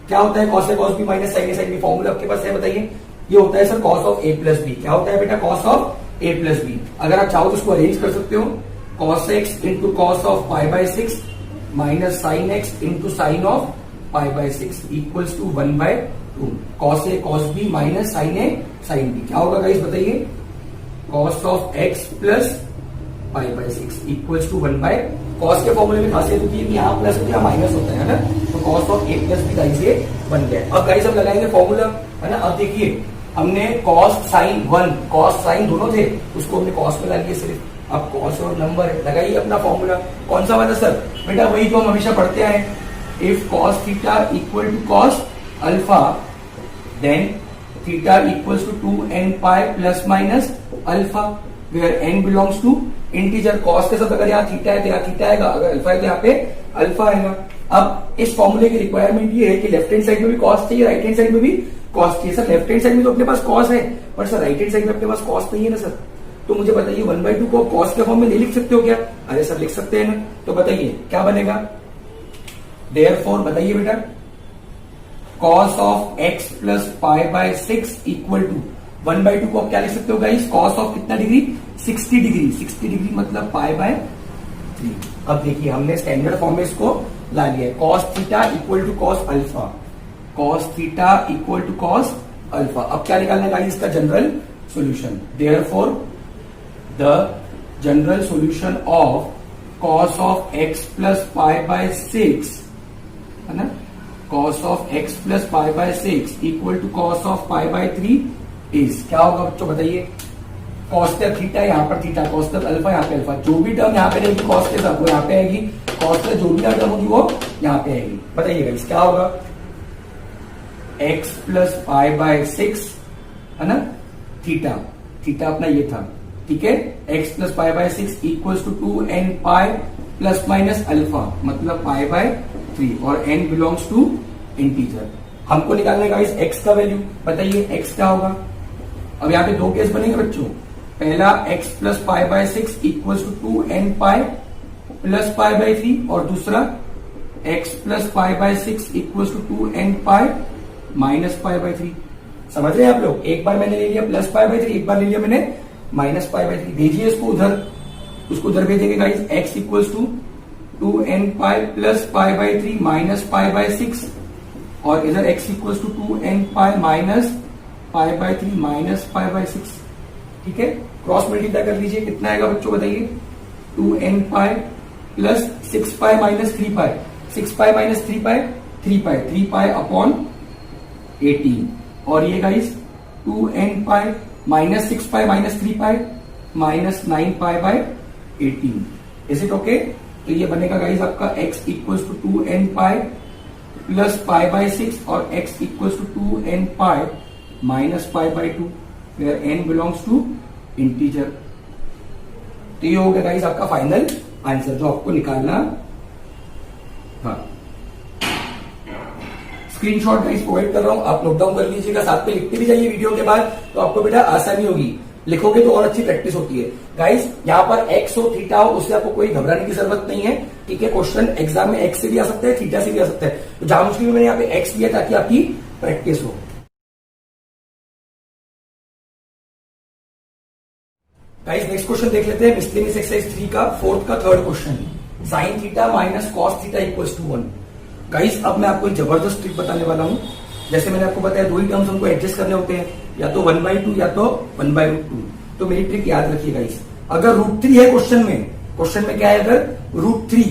क्या होता है cos a cos b minus sin a sin b? Formula आपके पास है, बताइए। ये होता है sir cos of a plus b। क्या होता है बेटा? cos of a plus b। अगर आप चाहो तो उसको अरेंज कर सकते हो। cos x into cos of π/6 minus sin x into sin of π/6 equals to 1/2 cos a cos b minus sin a sin b। क्या होगा गाइस बताइए? cos of x plus π/6 equals to 1/, cos के फॉर्मूले में खासियत होती है कि यहाँ प्लस होता है, यहाँ माइनस होता है ना। तो cos of a plus b guys ये बन गया। अब गाइस हम लगाएंगे फॉर्मूला, है ना। अब देखिए हमने cos sin 1, cos sin दोनों थे, उसको हमने cos में ला लिया सिर्फ। अब cos और नंबर लगाइए अपना फॉर्मूला। कौन सा वाला सर? बेटा वही तो हम हमेशा पढ़ते आए। If cos theta equal to cos alpha then theta equals to 2n pi plus minus alpha, where n belongs to integer. Cos के साथ अगर यहाँ थीटा है तो यहाँ थीटा आएगा, अगर अल्फा है तो यहाँ पे अल्फा आएगा। अब इस फॉर्मूले की रिक्वायरमेंट ये है कि लेफ्ट हैंड साइड में भी कॉस चाहिए, राइट हैंड साइड में भी कॉस चाहिए। सर लेफ्ट हैंड साइड में तो अपने पास कॉस है, पर सर राइट हैंड साइड में अपने पास कॉस नहीं है ना सर। तो मुझे बताइए 1/2 को कॉस के फॉर्म में नहीं लिख सकते हो क्या? अरे सर लिख सकते हैं ना। तो बताइए क्या बनेगा? देयरफॉर बताइए बेटा, cos of x plus π/6 equal to 1/2 को आप क्या लिख सकते हो गाइस? cos ऑफ कितना डिग्री? 60 डिग्री। 60 डिग्री मतलब π/3। अब देखिए हमने स्टैंडर्ड फॉर्म में इसको ला लिया है। cos theta equal to cos alpha, cos theta equal to cos alpha. अब क्या निकालना है गाइस इसका general solution. Therefore the general solution of cos of x plus pi by 6 है ना, cos of x plus pi by 6 equal to cos of pi by 3 is क्या होगा बच्चों बताइए। cos थीटा यहाँ पर थीटा, cos अल्फा यहाँ पे अल्फा, जो भी टर्म यहाँ पे रहेगी cos के साथ वो यहाँ पे आएगी, cos जो भी टर्म होगी वो यहाँ पे आएगी। बताइएगा इस क्या होगा, x प्लस पाई बाय 6 है ना, थीटा थीटा अपना ये था, ठीक है। x plus pi by 6 equals to 2n pi plus minus alpha, मतलब पाई बाय 3 और n बिलोंग्स टू इंटीजर। हमको निकालने का इस x का वैल्यू, बताइए x क्या होगा। अब यहाँ पे दो केस बनेंगे बच्चों, पहला x plus pi by 6 equals to 2n pi plus pi by 3 और दूसरा x plus pi by 6 equals to 2n pi minus pi by 3। समझ रहे हैं आप लोग, एक बार मैंने ले लिया प्लस पाई बाय 3, एक बार ले लिया मैंने माइनस पाई बाय 3। भेजिए इसको उधर, उसको उधर भेजेंगे guys. x equals to 2n pi plus pi by 3 minus pi by 6 और इधर x equals to 2n pi minus pi by 3 minus pi by 6, ठीक है। क्रॉस मल्टीप्लाई कर लीजिए, कितना आएगा बच्चों बताइए, 2n pi plus 6 pi minus 3 pi, 6 pi minus 3 pi 3 pi upon 18 और ये guys 2n pi minus 6 pi minus 3 pi minus 9 pi by 18। Is it okay. तो ये बनेगा गाइस आपका x equals to 2n pi plus pi by 6 और x equals to 2n pi minus pi by 2 where n belongs to integer. तो ये हो गया guys आपका फाइनल आंसर जो आपको निकालना। हाँ, स्क्रीनशॉट गाइस प्रोवाइड कर रहा हूं, आप नोट डाउन कर लीजिएगा, साथ में लिखते भी जाइए वीडियो के बाद, तो आपको बेटा आसानी होगी। लिखोगे तो और अच्छी प्रैक्टिस होती है गाइस। यहाँ पर x हो थीटा हो उससे आपको कोई घबराने की जरूरत नहीं है, ठीक है। क्वेश्चन एग्जाम में x से भी आ सकता है, थीटा से भी आ सकता है, तो जहां मुश्किल में मैंने यहाँ पे x लिया ताकि आपकी प्रैक्टिस हो। गाइस नेक्स्ट क्वेश्चन देख लेते हैं, मिसलेनियस एक्सरसाइज 3 का फोर्थ का third question, sine theta minus cos theta equals to 1। Guys अब मैं आपको एक जबरदस्त ट्रिक बताने वाला हूं। जैसे मैंने आपको बताया दो ही टर्म्स हमको एडजस्ट करने होते हैं, या तो 1/2 या तो 1/√2। तो मेरी ट्रिक याद रखिए गाइस, अगर √3 है क्वेश्चन में क्या है, अगर √3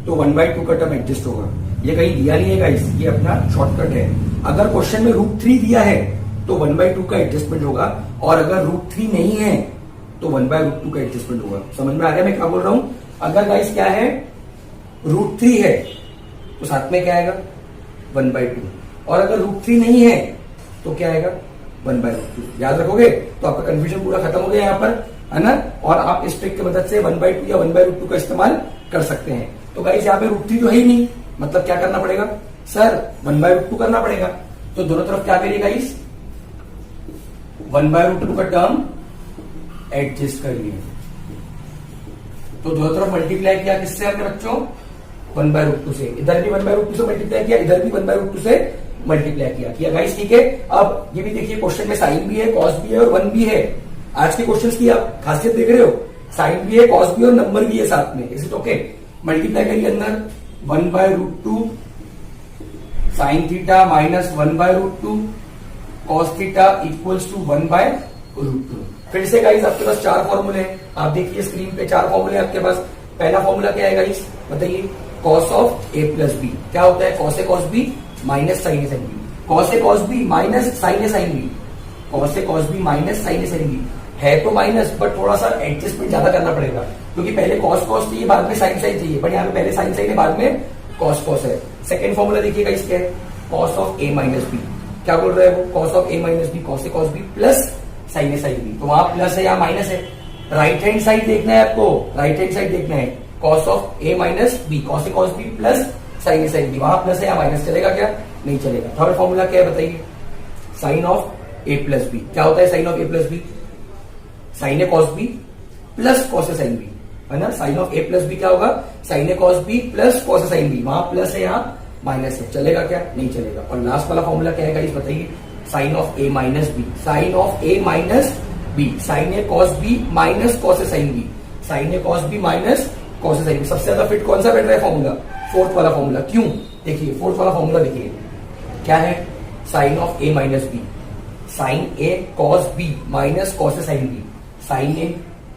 तो 1/2 का टर्म एडजस्ट होगा। ये कहीं दिया नहीं है गाइस, ये अपना शॉर्टकट है। अगर क्वेश्चन में √3 दिया है तो 1/2 का एडजस्टमेंट होगा, और अगर √3 नहीं है तो 1/√2 का एडजस्टमेंट होगा। समझ में आ गया मैं क्या बोल रहा हूं। अगर गाइस क्या है, √3 है तो साथ में क्या आएगा 1/2, और अगर √3 नहीं है तो क्या आएगा 1/√2। याद रखोगे तो आपका कंफ्यूजन पूरा खत्म हो गया यहाँ पर, है ना। और आप इस ट्रिक की मदद से 1/2 या 1/√2 का इस्तेमाल कर सकते हैं। तो गाइस यहाँ पे √3 तो है ही नहीं, मतलब क्या करना पड़ेगा सर, 1/√2 करना पड़ेगा। तो दोनों तरफ क्या करिए गाइस, 1/√2 का टर्म एडजस्ट करिए। तो दोनों तरफ मल्टीप्लाई किया किससे हमने बच्चों, 1/√2 से। इधर भी 1/√2 से मल्टीप्लाई किया, इधर भी 1/√2 से मल्टीप्लाई किया गाइस, ठीक है। अब ये भी देखिए क्वेश्चन में साइन भी है, कॉस भी है और 1 भी है। आज के क्वेश्चंस की आप खासियत देख रहे हो, साइन भी है, कॉस भी और नंबर भी है साथ में। Is it okay. मल्टीप्लाई करिए अंदर 1/√2 sine theta minus 1/√2 cos theta equals to 1/√2। फिर से गाइस आपके पास 4 फॉर्मूले हैं, आप देखिए स्क्रीन पे 4 फॉर्मूले आपके पास। पहला फॉर्मूला क्या है गाइस बताइए, cos of a plus B. क्या होता है, cos A cos B minus sine A sine B, cos A cos B minus sine A sine B, cos A cos B minus sine A sine B. है तो minus, but थोड़ा सा adjustment ज्यादा करना पड़ेगा, क्योंकि पहले कॉस कॉस चाहिए बाद में साइन साइन चाहिए, बट यहाँ पे पहले साइन साइन है बाद में कॉस कॉस है। सेकेंड फॉर्मूला देखिएगा इसके, cos of a minus B. क्या बोल रहा है वो, cos of a minus B, cos A cos B plus sine A sine B. तो वहां प्लस है या माइनस है, राइट हैंड साइड देखना है आपको, राइट हैंड साइड देखना है, cos of a minus B, cos A cos B plus sine A sine B. वहां प्लस है या माइनस, चलेगा क्या, नहीं चलेगा। थर्ड फॉर्मूला क्या है बताइए, sine of a plus B. क्या होता है sine of a plus B, sine A cos B plus cos A sine B, है ना। Sine of a plus B क्या होगा, साइन ए कॉस बी प्लस कॉस ए साइन बी। वहां plus है यहाँ माइनस है, चलेगा क्या, नहीं चलेगा। और लास्ट वाला फॉर्मूला क्या है गाइस बताइए, sine of a minus B, sine of a minus B, sine A cos B minus cos A sine B, sine A cos B minus cos A sine B. सबसे ज्यादा fit कौन सा बैठ रहा है फॉर्मूला, फोर्थ वाला formula. क्यों, देखिए फोर्थ वाला फॉर्मूला देखिए क्या है, sine of a minus B, sine A cos B minus cos A sine B, sine A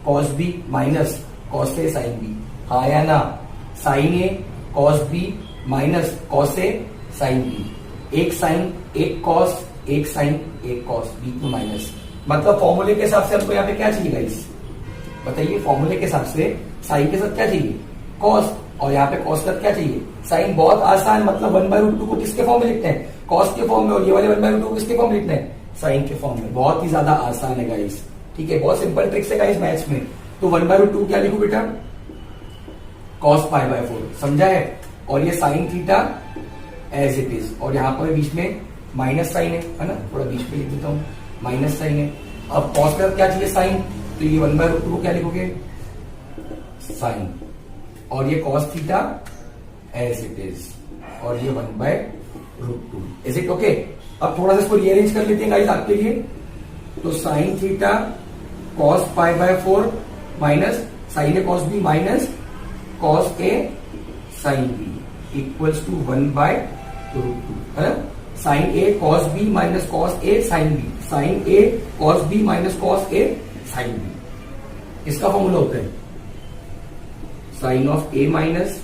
cos B minus cos A sine B, हाँ या ना? साइन ए कॉस बी माइनस कॉस ए sine B, एक sine एक cos एक sine एक cos, बीच में minus, मतलब फॉर्मूले के हिसाब से हमको यहाँ पे क्या चाहिए गाइस? बताइए, फॉर्मूले के हिसाब से साइन के साथ क्या चाहिए? कॉस, और यहाँ पे कॉस का क्या चाहिए? साइन। बहुत आसान, मतलब 1/√2 को किसके फॉर्म में लिखते हैं? कॉस के फॉर्म में, और ये वाले 1/√2 को किसके फॉर्म में लिखते हैं? साइन के फॉर्म में। बहुत ही ज्यादा आसान है गाइस, ठीक है, बहुत सिंपल ट्रिक्स है गाइस मैथ्स में। तो 1/√2 क्या लिखू बेटा? cos π/4, समझा है? और ये sine theta as it is, और यहाँ पर बीच में माइनस साइन है ना, थोड़ा बीच में लिख देता हूं, माइनस साइन है। अब cos का क्या चाहिए? साइन, तो ये 1/√2 को क्या लिखोगे? साइन, और ये cos theta as it is, और ये 1/√2। Is it okay? अब थोड़ा सा इसको रीअरेंज कर लेते हैं गाइस आपके लिए। तो sine theta cos π/4 minus sine A cos B minus cos A sine B equals to 1/√2, है ना? साइन ए कॉस बी माइनस कॉस ए साइन बी, साइन ए कॉस बी माइनस कॉस ए साइन बी, इसका formula होता है sine of A minus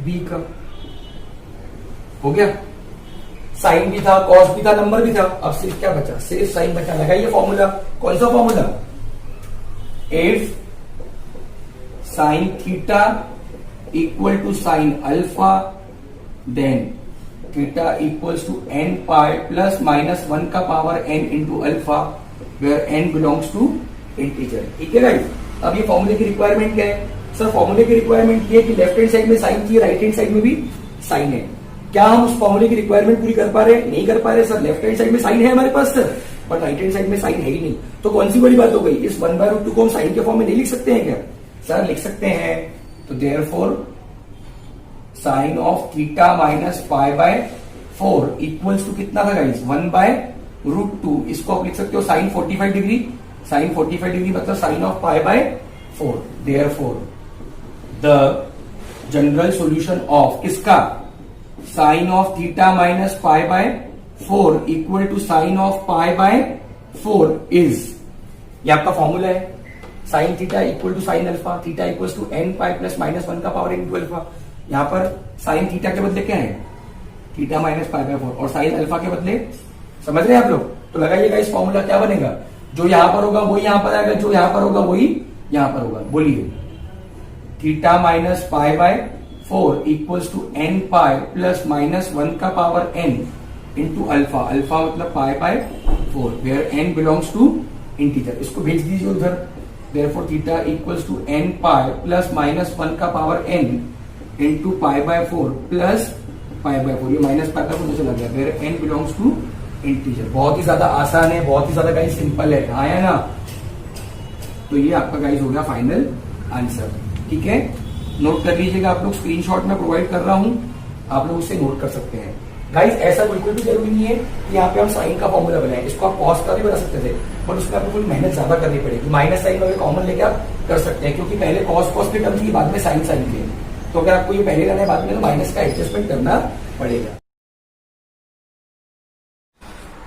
B का। हो गया? Sign भी था, कॉस भी था, नंबर भी था, अब सिर्फ क्या बचा? सिर्फ साइन बचा। लगाइए फॉर्मूला। कौन सा formula? If sine theta equal to sine alpha then theta equals to n pi plus minus 1 का power n into alpha, where n belongs to integer. ठीक है गाइस? अब ये फॉर्मूले की रिक्वायरमेंट क्या है? सर फॉर्मूले की रिक्वायरमेंट ये है कि लेफ्ट हैंड साइड में साइन थी, राइट हैंड साइड में भी साइन है। क्या हम उस फॉर्मूले की रिक्वायरमेंट पूरी कर पा रहे हैं? नहीं कर पा रहे सर। लेफ्ट हैंड साइड में साइन है हमारे पास sir, but right hand side में साइन है ही नहीं। तो कौन सी बड़ी बात हो गई? इस 1/√2 को हम साइन के फॉर्म में नहीं लिख सकते हैं क्या? सर लिख सकते हैं। तो therefore sine of theta minus π/4 equals to कितना था गाइस? 1/√2। इसको आप लिख सकते हो साइन 45 डिग्री, साइन 45 डिग्री मतलब sine of π/4। Therefore the general solution of किसका? Sine of theta minus π/4 equal to sine of π/4 is, ये आपका फॉर्मूला है, sine theta equal to sine alpha, theta equal to n pi plus minus 1 का power into alpha. यहां पर sine theta के बदले क्या है? थीटा माइनस π/4, और साइन अल्फा के बदले, समझ रहे हैं आप लोग? तो लगाइएगा इस फॉर्मूला, क्या बनेगा? जो यहां पर होगा वही यहां पर आएगा, जो यहां पर होगा वही यहां पर होगा। बोलिए, theta minus π/4 equals to n pi plus minus 1 का power n into alpha, alpha मतलब π/4, where n belongs to integer. इसको भेज दीजिए उधर। Therefore theta equals to n pi plus minus 1 का पावर n इंटू π/4 प्लस π/4, ये माइनस π/4 मुझे लग गया, where n belongs to integer. बहुत ही ज्यादा आसान है, बहुत ही ज्यादा गाइस सिंपल है, हाँ या ना? तो ये आपका गाइस हो गया फाइनल आंसर। ठीक है, नोट कर लीजिएगा आप लोग, स्क्रीनशॉट में प्रोवाइड कर रहा हूं, आप लोग उससे नोट कर सकते हैं। गाइस ऐसा बिल्कुल भी जरूरी नहीं है कि यहाँ पे हम साइन का फॉर्मूला बनाएं, इसको आप कॉस का भी बना सकते थे, बट उसमें आपको थोड़ी मेहनत ज्यादा करनी पड़ेगी। माइनस साइन वगैरह कॉमन लेके आप कर सकते हैं, क्योंकि पहले कॉस कॉस के टर्म थी, बाद में साइन साइन थे। तो अगर आपको ये पहले लाना है बाद में, तो माइनस का एडजस्टमेंट करना पड़ेगा।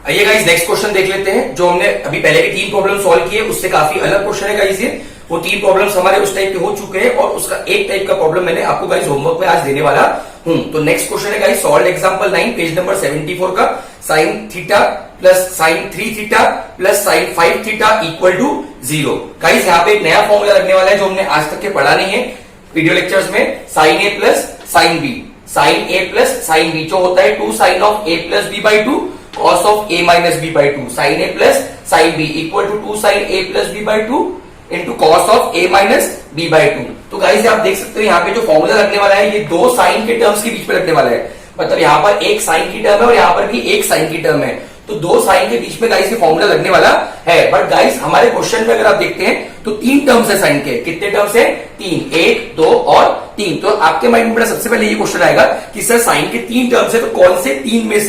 आइए गाइस नेक्स्ट क्वेश्चन देख लेते हैं। जो हमने अभी पहले की 3 प्रॉब्लम सॉल्व किए उससे काफी अलग क्वेश्चन है गाइस ये। वो 3 प्रॉब्लम्स हमारे उस टाइप के हो चुके हैं, और उसका एक टाइप का प्रॉब्लम मैंने आपको गाइस होमवर्क में आज देने वाला हूं। तो नेक्स्ट क्वेश्चन है guys solve example 9 page number 74 का। Sine theta plus sine 3 theta plus sine 5 theta equal to 0। Guys यहाँ पे एक नया फॉर्मूला लगने वाला है जो हमने आज तक के पढ़ा नहीं है वीडियो लेक्चर्स में। Sine A plus sine B, sine A plus sine B जो होता है 2 sine of A plus B by 2 cos of A minus B by 2, sine A plus sine B equal to 2 sine A plus B by 2 into cos of A minus B by 2। तो guys आप देख सकते हो यहाँ पे जो formula लगने वाला है ये 2 साइन के टर्म्स के बीच में लगने वाला है। मतलब यहाँ पर एक साइन की टर्म है और यहाँ पर भी एक साइन की टर्म है, तो 2 साइन के बीच में गाइस ये फॉर्मूला लगने वाला है। बट गाइस हमारे क्वेश्चन में अगर आप देखते हैं तो 3 टर्म्स है साइन के। कितने टर्म्स है? 3, 1, 2 और 3। तो आपके माइंड में सबसे पहले ये क्वेश्चन आएगा कि सर साइन के 3 टर्म्स है, तो कौन से 3 में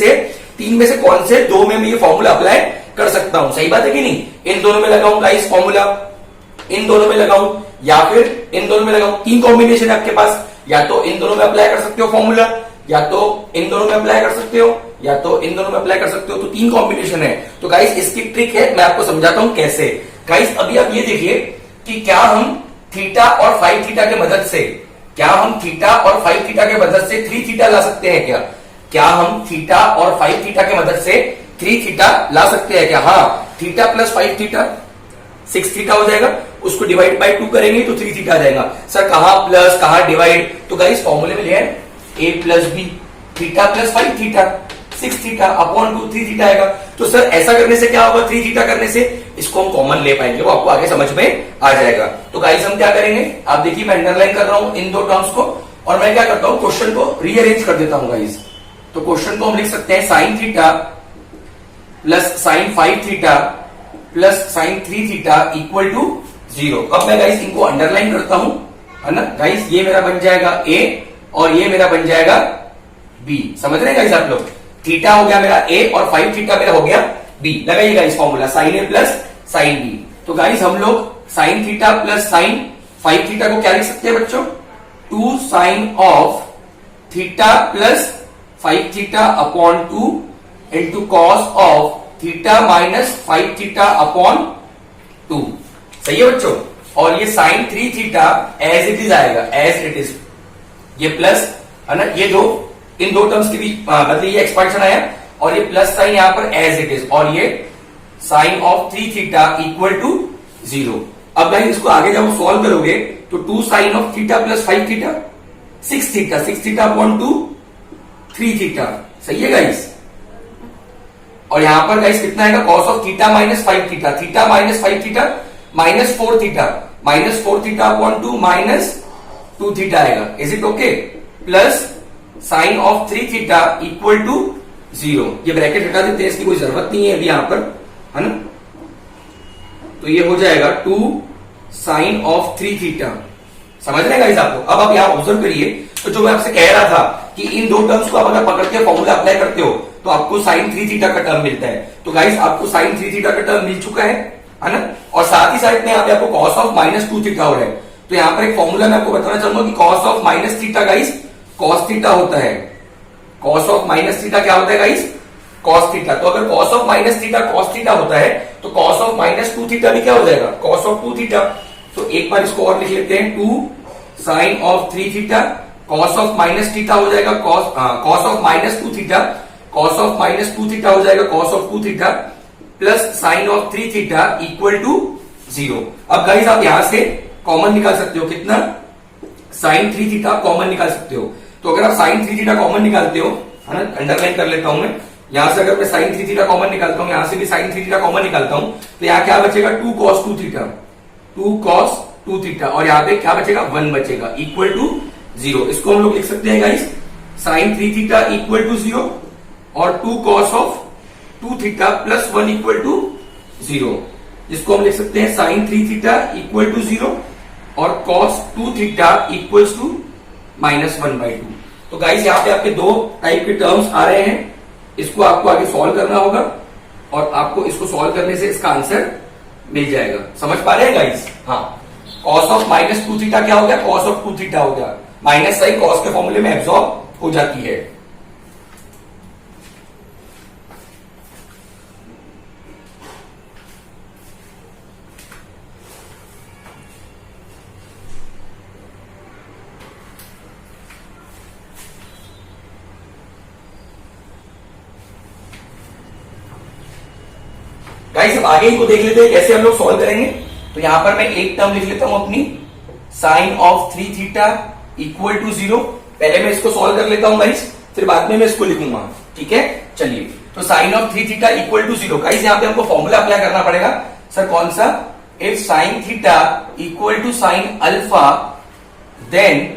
से कौन से 2 में मैं ये फॉर्मूला अप्लाई कर सकता हूं? सही बात है कि नहीं? इन दोनों में लगाऊं गाइस फॉर्मूला, इन दोनों में लगाऊं या फिर इन दोनों में लगाऊं? 3 कॉम्बिनेशन है आपके पास, या तो इन दोनों में अप्लाई कर सकते हो फॉर्मूला, या तो इन दोनों में अप्लाई कर सकते हो, या तो इन दोनों में अप्लाई कर सकते हो, तो 3 कॉम्बिनेशन है। तो गाइस इसकी ट्रिक है, मैं आपको समझाता हूं कैसे। गाइस अभी आप ये देखिए कि क्या हम थीटा और 5 थीटा के मदद से, क्या हम थीटा और 5 थीटा के मदद से 3 थीटा ला सकते हैं क्या? क्या हम थीटा और 5 थीटा के मदद से 3 थीटा ला सकते हैं क्या? हाँ, थीटा प्लस 5 थीटा 6 थीटा हो जाएगा, उसको डिवाइड बाय 2 करेंगे तो 3 थीटा आ जाएगा। सर कहां प्लस कहां डिवाइड? तो गाइस फॉर्मूले में लिया है a plus B, theta plus 5 theta 6 theta upon 2 3 theta आएगा। तो सर ऐसा करने से क्या होगा? 3 थीटा करने से इसको हम कॉमन ले पाएंगे, वो आपको आगे समझ में आ जाएगा। तो गाइस हम क्या करेंगे, आप देखिए मैं अंडरलाइन कर रहा हूं इन 2 टर्म्स को, और मैं क्या करता हूं क्वेश्चन को रीअरेंज कर देता हूं गाइस। तो क्वेश्चन को हम लिख सकते हैं sine theta plus sine 5 theta plus sine 3 theta equal to 0। अब मैं गाइस इनको अंडरलाइन करता हूं, है ना गाइस। ये मेरा बन जाएगा a और ये मेरा बन जाएगा b। समझ रहे हैं गाइस आप लोग? थीटा हो गया मेरा a और 5 थीटा मेरा हो गया b। लगाइए guys formula sine a plus sine b। तो गाइस हम लोग sine theta plus sine 5 theta को क्या लिख सकते हैं बच्चों? 2 sine of theta plus 5 theta upon 2 into cos of theta minus 5 theta upon 2। सही है बच्चों? और ये sine 3 theta as it is आएगा, एज इट इज। ये प्लस है ना, ये दो इन 2 टर्म्स के बीच मतलब ये एक्सपांशन आया, और ये प्लस साइन यहां पर एज इट इज, और ये sine of 3 theta equal to 0। अब गाइस इसको आगे जब सॉल्व करोगे तो 2 sine of theta plus 5 theta 6 theta, 6 theta upon 2 3 theta. सही है गाइस? और यहां पर गाइस कितना आएगा? Cos of theta minus 5 theta, theta minus 5 theta minus 4 theta, minus 4 theta upon 2 minus 2 theta आएगा। Is it okay? Plus sine of 3 theta equal to 0। ये bracket हटा देते हैं, इसकी कोई जरूरत नहीं है अभी यहां पर, है ना। तो ये हो जाएगा 2 साइन ऑफ 3 थीटा। समझ रहे हैं गाइस आपको? अब आप यहां ऑब्जर्व करिए, तो जो मैं आपसे कह रहा था कि इन 2 टर्म्स को आप अगर पकड़ के फॉर्मूला अप्लाई करते हो तो आपको साइन 3 थीटा का टर्म मिलता है। तो गाइस आपको साइन 3 थीटा का टर्म मिल चुका है ना। और साथ ही साथ में यहाँ पे आपको कॉस ऑफ माइनस 2 थीटा हो रहा है। तो यहाँ पर एक फॉर्मूला मैं आपको बताना चाहूंगा कि cos of minus theta guys cos theta होता है। कॉस ऑफ माइनस थीटा क्या होता है गाइस? Cos theta. तो अगर cos of minus theta cos theta होता है तो कॉस ऑफ माइनस 2 थीटा भी क्या हो जाएगा? Cos of 2 theta. तो एक बार इसको और लिख लेते हैं, 2 sine of 3 theta, cos of minus theta हो जाएगा cos of minus 2 theta, cos of minus 2 theta हो जाएगा cos of 2 theta plus sine of 3 theta equal to 0। अब गाइस आप यहां से कॉमन निकाल सकते हो, कितना? साइन 3 थीटा कॉमन निकाल सकते हो। तो अगर आप साइन 3 थीटा कॉमन निकालते हो, है ना, अंडरलाइन कर लेता हूं मैं, यहां से अगर मैं साइन 3 थीटा कॉमन निकालता हूं, यहां से भी साइन 3 थीटा कॉमन निकालता हूं, तो यहां क्या बचेगा? 2 कॉस 2 थीटा, 2 कॉस 2 थीटा, और यहां पे क्या बचेगा? 1 बचेगा इक्वल टू 0। इसको हम लोग लिख सकते हैं guys sine 3 theta equal to 0 और 2 cos of 2 theta plus 1 equal to 0। जिसको हम लिख सकते हैं साइन 3 थीटा इक्वल टू 0 और cos 2 theta equals to minus 1/2। तो गाइस यहाँ पे आपके 2 टाइप के टर्म्स आ रहे हैं, इसको आपको आगे सॉल्व करना होगा और आपको इसको सॉल्व करने से इसका आंसर मिल जाएगा। समझ पा रहे हैं गाइस? हाँ, कॉस ऑफ माइनस 2 थीटा क्या हो गया? कॉस ऑफ 2 थीटा हो गया। माइनस साइन कॉस के फॉर्मूले में एब्जॉर्ब हो जाती है। गाइस अब आगे इनको देख लेते हैं कैसे हम लोग सॉल्व करेंगे। तो यहां पर मैं एक टर्म लिख लेता हूं अपनी, sine of 3 theta equal to 0। पहले मैं इसको सॉल्व कर लेता हूं गाइस, फिर बाद में मैं इसको लिखूंगा। ठीक है, चलिए। तो sine of 3 theta equal to 0। Guys यहां पे हमको फॉर्मूला अप्लाई करना पड़ेगा। सर कौन सा? If sine theta equal to sine alpha then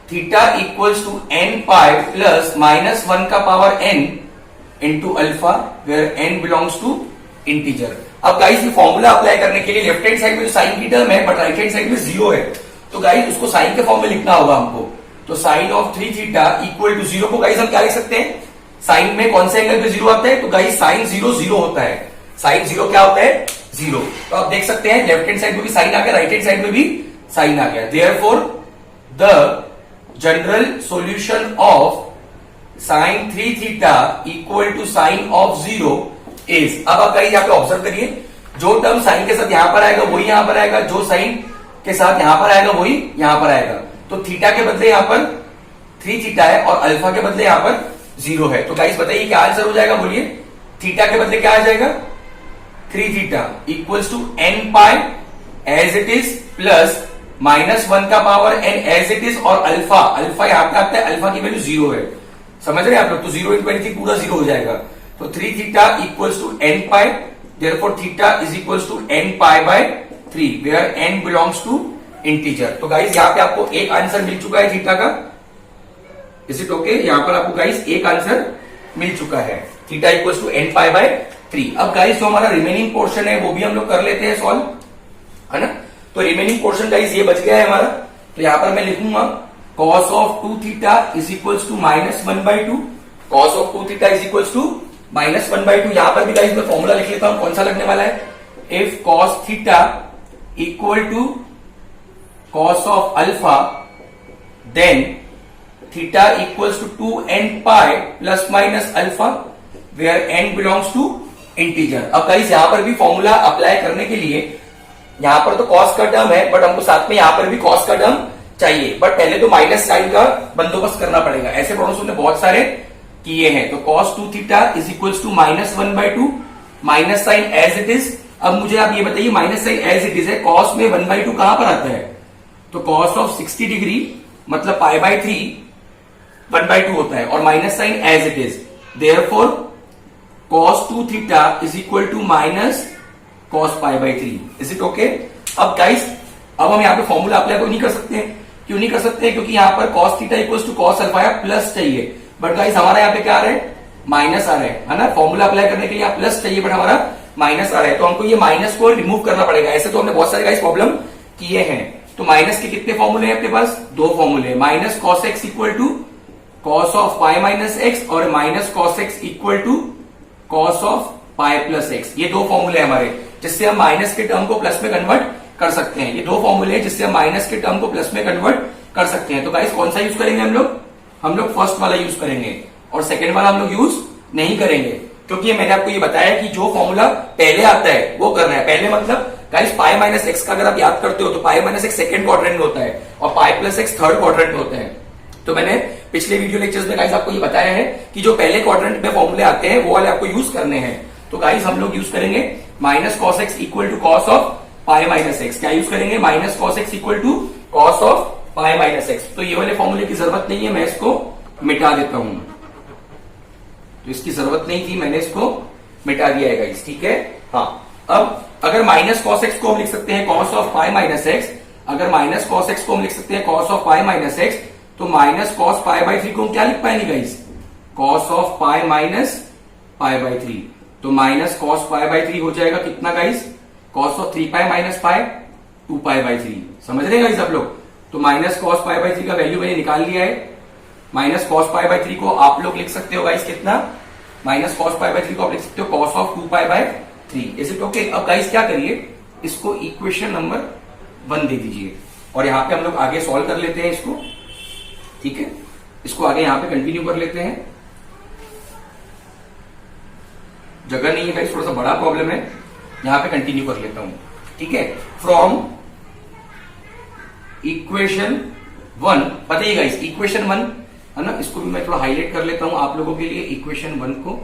theta equals to n pi plus minus 1 का power n into alpha where n belongs to integer. अब guys ये फॉर्मूला अप्लाई करने के लिए लेफ्ट हैंड साइड में साइन की टर्म है बट राइट हैंड साइड में 0 है, तो गाइस उसको साइन के फॉर्म में लिखना होगा हमको। तो sine of 3 theta equal to 0 को गाइस हम क्या लिख सकते हैं? साइन में कौन से एंगल पे 0 आता है? तो गाइस साइन 0 0 होता है। साइन 0 क्या होता है? 0। तो आप देख सकते हैं लेफ्ट हैंड साइड में भी साइन आ गया, राइट हैंड साइड में भी साइन आ गया। Therefore the general solution of sine 3 theta equal to sine of 0 is. अब आप यहाँ पे ऑब्जर्व करिए, जो टर्म साइन के साथ यहां पर आएगा वही यहां पर आएगा, जो साइन के साथ यहां पर आएगा वही यहां पर आएगा। तो थीटा के बदले यहां पर 3 थीटा है और अल्फा के बदले यहां पर 0 है। तो गाइस बताइए क्या आंसर हो जाएगा, बोलिए। थीटा के बदले क्या आ जाएगा, 3 theta equals to n pi as it is plus -1 का power n as it is, और अल्फा यहां पे आता है, अल्फा की वैल्यू 0 है, समझ रहे हैं आप लोग। तो 0 × anything पूरा 0 हो जाएगा। तो 3 theta equals to n pi, therefore theta is equals to n pi by 3 where n belongs to integer. तो गाइस यहाँ पे आपको एक आंसर मिल चुका है थीटा का, इज इट ओके। यहां पर आपको गाइस एक आंसर मिल चुका है, theta equals to n pi by 3। अब गाइस जो हमारा रिमेनिंग पोर्शन है वो भी हम लोग कर लेते हैं सॉल्व, है ना। तो रिमेनिंग पोर्शन गाइस ये बच गया है हमारा। तो यहां पर मैं लिखूंगा cos of 2 theta is equals to -1/2, cos of 2 theta is equals to -1/2। यहां पर भी गाइस मैं फॉर्मूला लिख लेता हूं, कौन सा लगने वाला है, if cos theta equal to cos of alpha then theta equals to 2n pi plus minus alpha where n belongs to integer. अब गाइस यहां पर भी फॉर्मूला अप्लाई करने के लिए, यहां पर तो cos का टर्म है बट हमको साथ में यहां पर भी cos का टर्म चाहिए, बट पहले तो माइनस साइन का बंदोबस्त करना पड़ेगा। ऐसे प्रॉब्लम्स हमने बहुत सारे किए हैं। तो cos 2 theta is equals to -1/2, minus sine as it is. अब मुझे आप ये बताइए, minus sine as it is है, cos में 1/2 कहां पर आता है, तो cos ऑफ 60 डिग्री मतलब π/3 1/2 होता है, और minus sine as it is, therefore cos 2 theta is equal to minus cos π/3, is it okay. अब गाइस अब हम यहाँ पे फॉर्मूला अप्लाई को नहीं कर सकते हैं, क्यों नहीं कर सकते हैं, क्योंकि यहाँ पर cos theta equals to cos alpha plus चाहिए, बट गाइस हमारा यहाँ पे क्या आ रहा है, माइनस आ रहा है ना। फॉर्मूला अप्लाई करने के लिए यहाँ प्लस चाहिए बट हमारा माइनस आ रहा है, तो हमको ये माइनस को रिमूव करना पड़ेगा। ऐसे तो हमने बहुत सारे गाइस प्रॉब्लम किए हैं। तो माइनस के कितने फॉर्मूले हैं अपने पास, 2 फॉर्मूले, minus cos x equal to cos of pi minus X और minus cos x equal to cos of pi plus X. ये 2 फॉर्मूले हमारे, जिससे हम माइनस के टर्म को प्लस में कन्वर्ट कर सकते हैं। ये 2 फॉर्मूले हैं जिससे हम माइनस के टर्म को प्लस में कन्वर्ट कर सकते हैं। तो गाइस कौन सा यूज करेंगे हम लोग फर्स्ट वाला यूज करेंगे, और सेकंड वाला हम लोग यूज नहीं करेंगे, क्योंकि मैंने आपको ये बताया कि जो फॉर्मूला पहले आता है वो करना है। पहले मतलब गाइस पाई माइनस एक्स का अगर आप याद करते हो तो पाई माइनस एक्स सेकंड क्वाड्रेंट में होता है और पाई प्लस एक्स थर्ड क्वाड्रेंट में होता है। तो मैंने पिछले वीडियो लेक्चर्स में गाइस आपको ये बताया है कि जो पहले क्वाड्रेंट में फॉर्मूले आते हैं वो वाले आपको यूज करने हैं। तो गाइस हम लोग यूज करेंगे minus cos x equal to cos of pi minus x. क्या यूज करेंगे, minus cos x equal to cos of pi minus x. तो ये वाले फॉर्मूले की जरूरत नहीं है, मैं इसको मिटा देता हूं। तो इसकी जरूरत नहीं थी, मैंने इसको मिटा दिया है गाइस, ठीक है। हाँ, अब अगर माइनस cos x को हम लिख सकते हैं cos of pi minus X, अगर माइनस cos x को हम लिख सकते हैं cos of pi minus x, तो माइनस cos π/3 को हम क्या लिख पाएंगे guys, cos of pi minus π/3। तो माइनस cos π/3 हो जाएगा कितना guys, cos of 3π minus pi 2π/3। समझ रहे हैं गाइस आप लोग। तो माइनस cos π/3 का वैल्यू मैंने निकाल लिया है। माइनस cos π/3 को आप लोग लिख सकते हो गाइस कितना, माइनस cos π/3 को आप लिख सकते हो cos of 2π/3। Is it okay. अब गाइस क्या करिए, इसको इक्वेशन नंबर 1 दे दीजिए और यहां पे हम लोग आगे सॉल्व कर लेते हैं इसको, ठीक है। इसको आगे यहां पे कंटिन्यू कर लेते हैं, जगह नहीं है गाइस, थोड़ा सा बड़ा प्रॉब्लम है, यहां पे कंटिन्यू कर लेता हूं, ठीक है। फ्रॉम इक्वेशन 1, बताइए गाइस इक्वेशन 1 है ना, इसको भी मैं थोड़ा हाईलाइट कर लेता हूं आप लोगों के लिए। इक्वेशन 1 को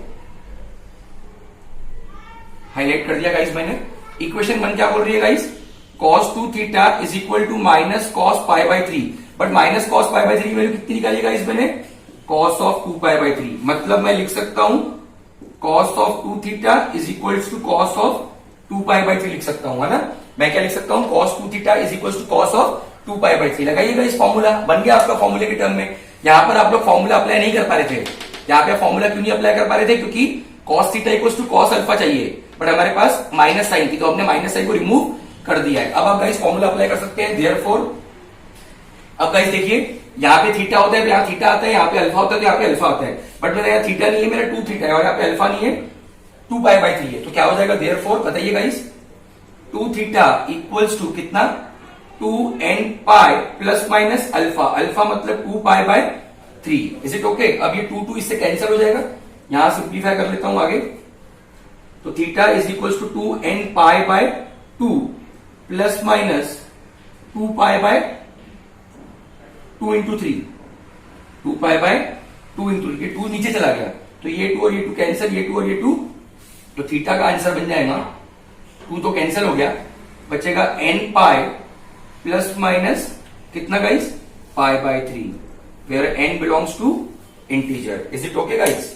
हाईलाइट कर दिया गाइस मैंने। इक्वेशन 1 क्या बोल रही है guys, cos 2 theta is equal to minus cos π/3, but minus cos π/3 की वैल्यू कितनी निकाली गाइस मैंने, cos ऑफ 2π/3। मतलब मैं लिख सकता हूं cos of 2 theta is equal to cos of 2π/3 लिख सकता हूं, है ना। मैं क्या लिख सकता हूं, cos 2 theta is equal to cos of 2π/3। लगाइएगा इस फॉर्मूला, बन गया आपका फॉर्मूले के टर्म में। यहां पर आप लोग फॉर्मूला अप्लाई नहीं कर पा रहे थे, यहां पे फॉर्मूला क्यों नहीं अप्लाई कर पा रहे थे, क्योंकि cos theta equal to cos alpha चाहिए, बट हमारे पास माइनस साइन थी तो हमने माइनस साइन को रिमूव कर दिया है। अब आप गाइस फॉर्मूला अप्लाई कर सकते हैं, देयरफॉर अब गाइस देखिए यहाँ पे थीटा होता है तो यहाँ थीटा आता है, यहाँ पे अल्फा होता है तो यहाँ पे अल्फा आता है, बट मेरा यहाँ थीटा नहीं है, मेरा 2 थीटा है, और यहाँ पे अल्फा नहीं है, 2π/3 है। तो क्या हो जाएगा, देयरफॉर बताइए गाइस 2 थीटा इक्वल्स टू कितना, 2n pi plus minus alpha, alpha मतलब 2π/3 3। Is it okay? अब ये 2 इससे कैंसिल हो जाएगा, यहां सिंप्लीफाई कर लेता हूं आगे। तो theta is equal to 2n pi by 2 plus minus 2 pi by 2 into 3, 2 pi by 2 into, ये 2 नीचे चला गया तो ये 2 और ये 2 कैंसिल, ये 2 और ये 2, तो थीटा का आंसर बन जाएगा 2 तो कैंसिल हो गया, बचेगा n पाई प्लस माइनस कितना guys, pi by 3, where n belongs to integer. Is it okay guys?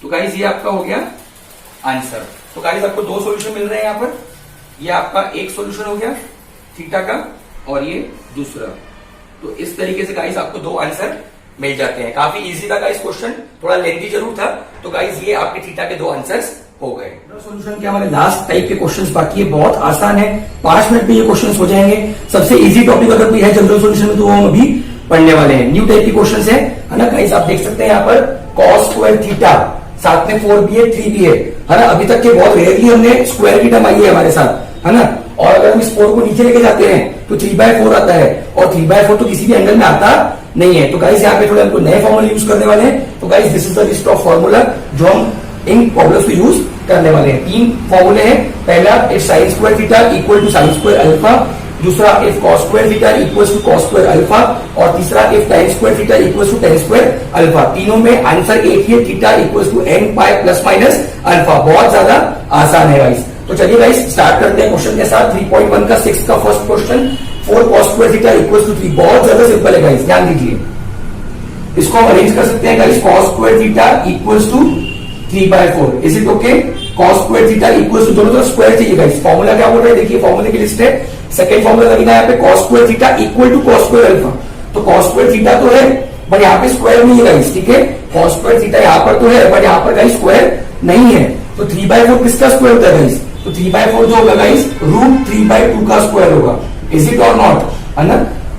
तो गाइस ये आपका हो गया आंसर। तो गाइस आपको 2 सॉल्यूशन मिल रहे हैं यहां पर, ये आपका एक सॉल्यूशन हो गया थीटा का और ये दूसरा। तो इस तरीके से गाइस आपको 2 आंसर मिल जाते हैं। काफी इजी था गाइस क्वेश्चन, थोड़ा लेंथी जरूर था। तो गाइस ये आपके थीटा के 2 आंसर्स हो गए। सॉल्यूशन के हमारे लास्ट टाइप के क्वेश्चंस बाकी है, बहुत आसान है, 5 मिनट में ये क्वेश्चंस हो जाएंगे। सबसे इजी टॉपिक अगर कोई है जनरल सॉल्यूशन में तो वो हम अभी पढ़ने वाले हैं। न्यू टाइप के क्वेश्चंस है ना गाइस, आप देख सकते हैं यहाँ पर cos स्क्वायर थीटा, साथ में 4 भी है 3 भी है ना। अभी तक के बहुत रेयरली हमने स्क्वायर की टर्म आई है हमारे साथ, है ना। और अगर हम इस 4 को नीचे लेके जाते हैं तो 3/4 आता है, और 3/4 तो किसी भी एंगल में आता नहीं है। तो गाइस यहाँ पे थोड़े हमको नए फॉर्मूला यूज करने वाले हैं। तो guys this is the list of formula जो हम इन प्रॉब्लम्स में यूज करने वाले हैं। 3 फॉर्मूले हैं। पहला if sine square theta equal to sine square alpha, दूसरा if cos square theta equal to cos square alpha, और तीसरा if tan square theta equal to tan square alpha. तीनों में आंसर एक ही है, theta equal to n pi plus minus alpha. बहुत ज्यादा आसान है गाइस। तो चलिए गाइस स्टार्ट करते हैं क्वेश्चन के साथ। 3.1 का 6 का first question, 4 cos square theta equal to 3। बहुत ज्यादा सिंपल है गाइस, ध्यान दीजिए। इसको हम अरेंज कर सकते हैं guys, cos square theta equal to 3/4। Is it okay? cos square theta equal to, दोनों तरफ स्क्वायर चाहिए गाइस। फॉर्मूला क्या बोल रहे हैं देखिए, फॉर्मूले की लिस्ट है। सेकंड फॉर्मूला लगेगा यहाँ पे cos square theta equal to cos square alpha. तो cos स्क्वायर थीटा तो है बट यहाँ पे स्क्वायर नहीं है गाइस, ठीक है। cos स्क्वायर थीटा यहाँ पर तो है बट यहाँ पर गाइस स्क्वायर नहीं है। तो 3/4 किसका स्क्वायर होता है गाइस? तो 3/4 जो होगा गाइस √3/2 का स्क्वायर होगा। इज इट और नॉट, है ना।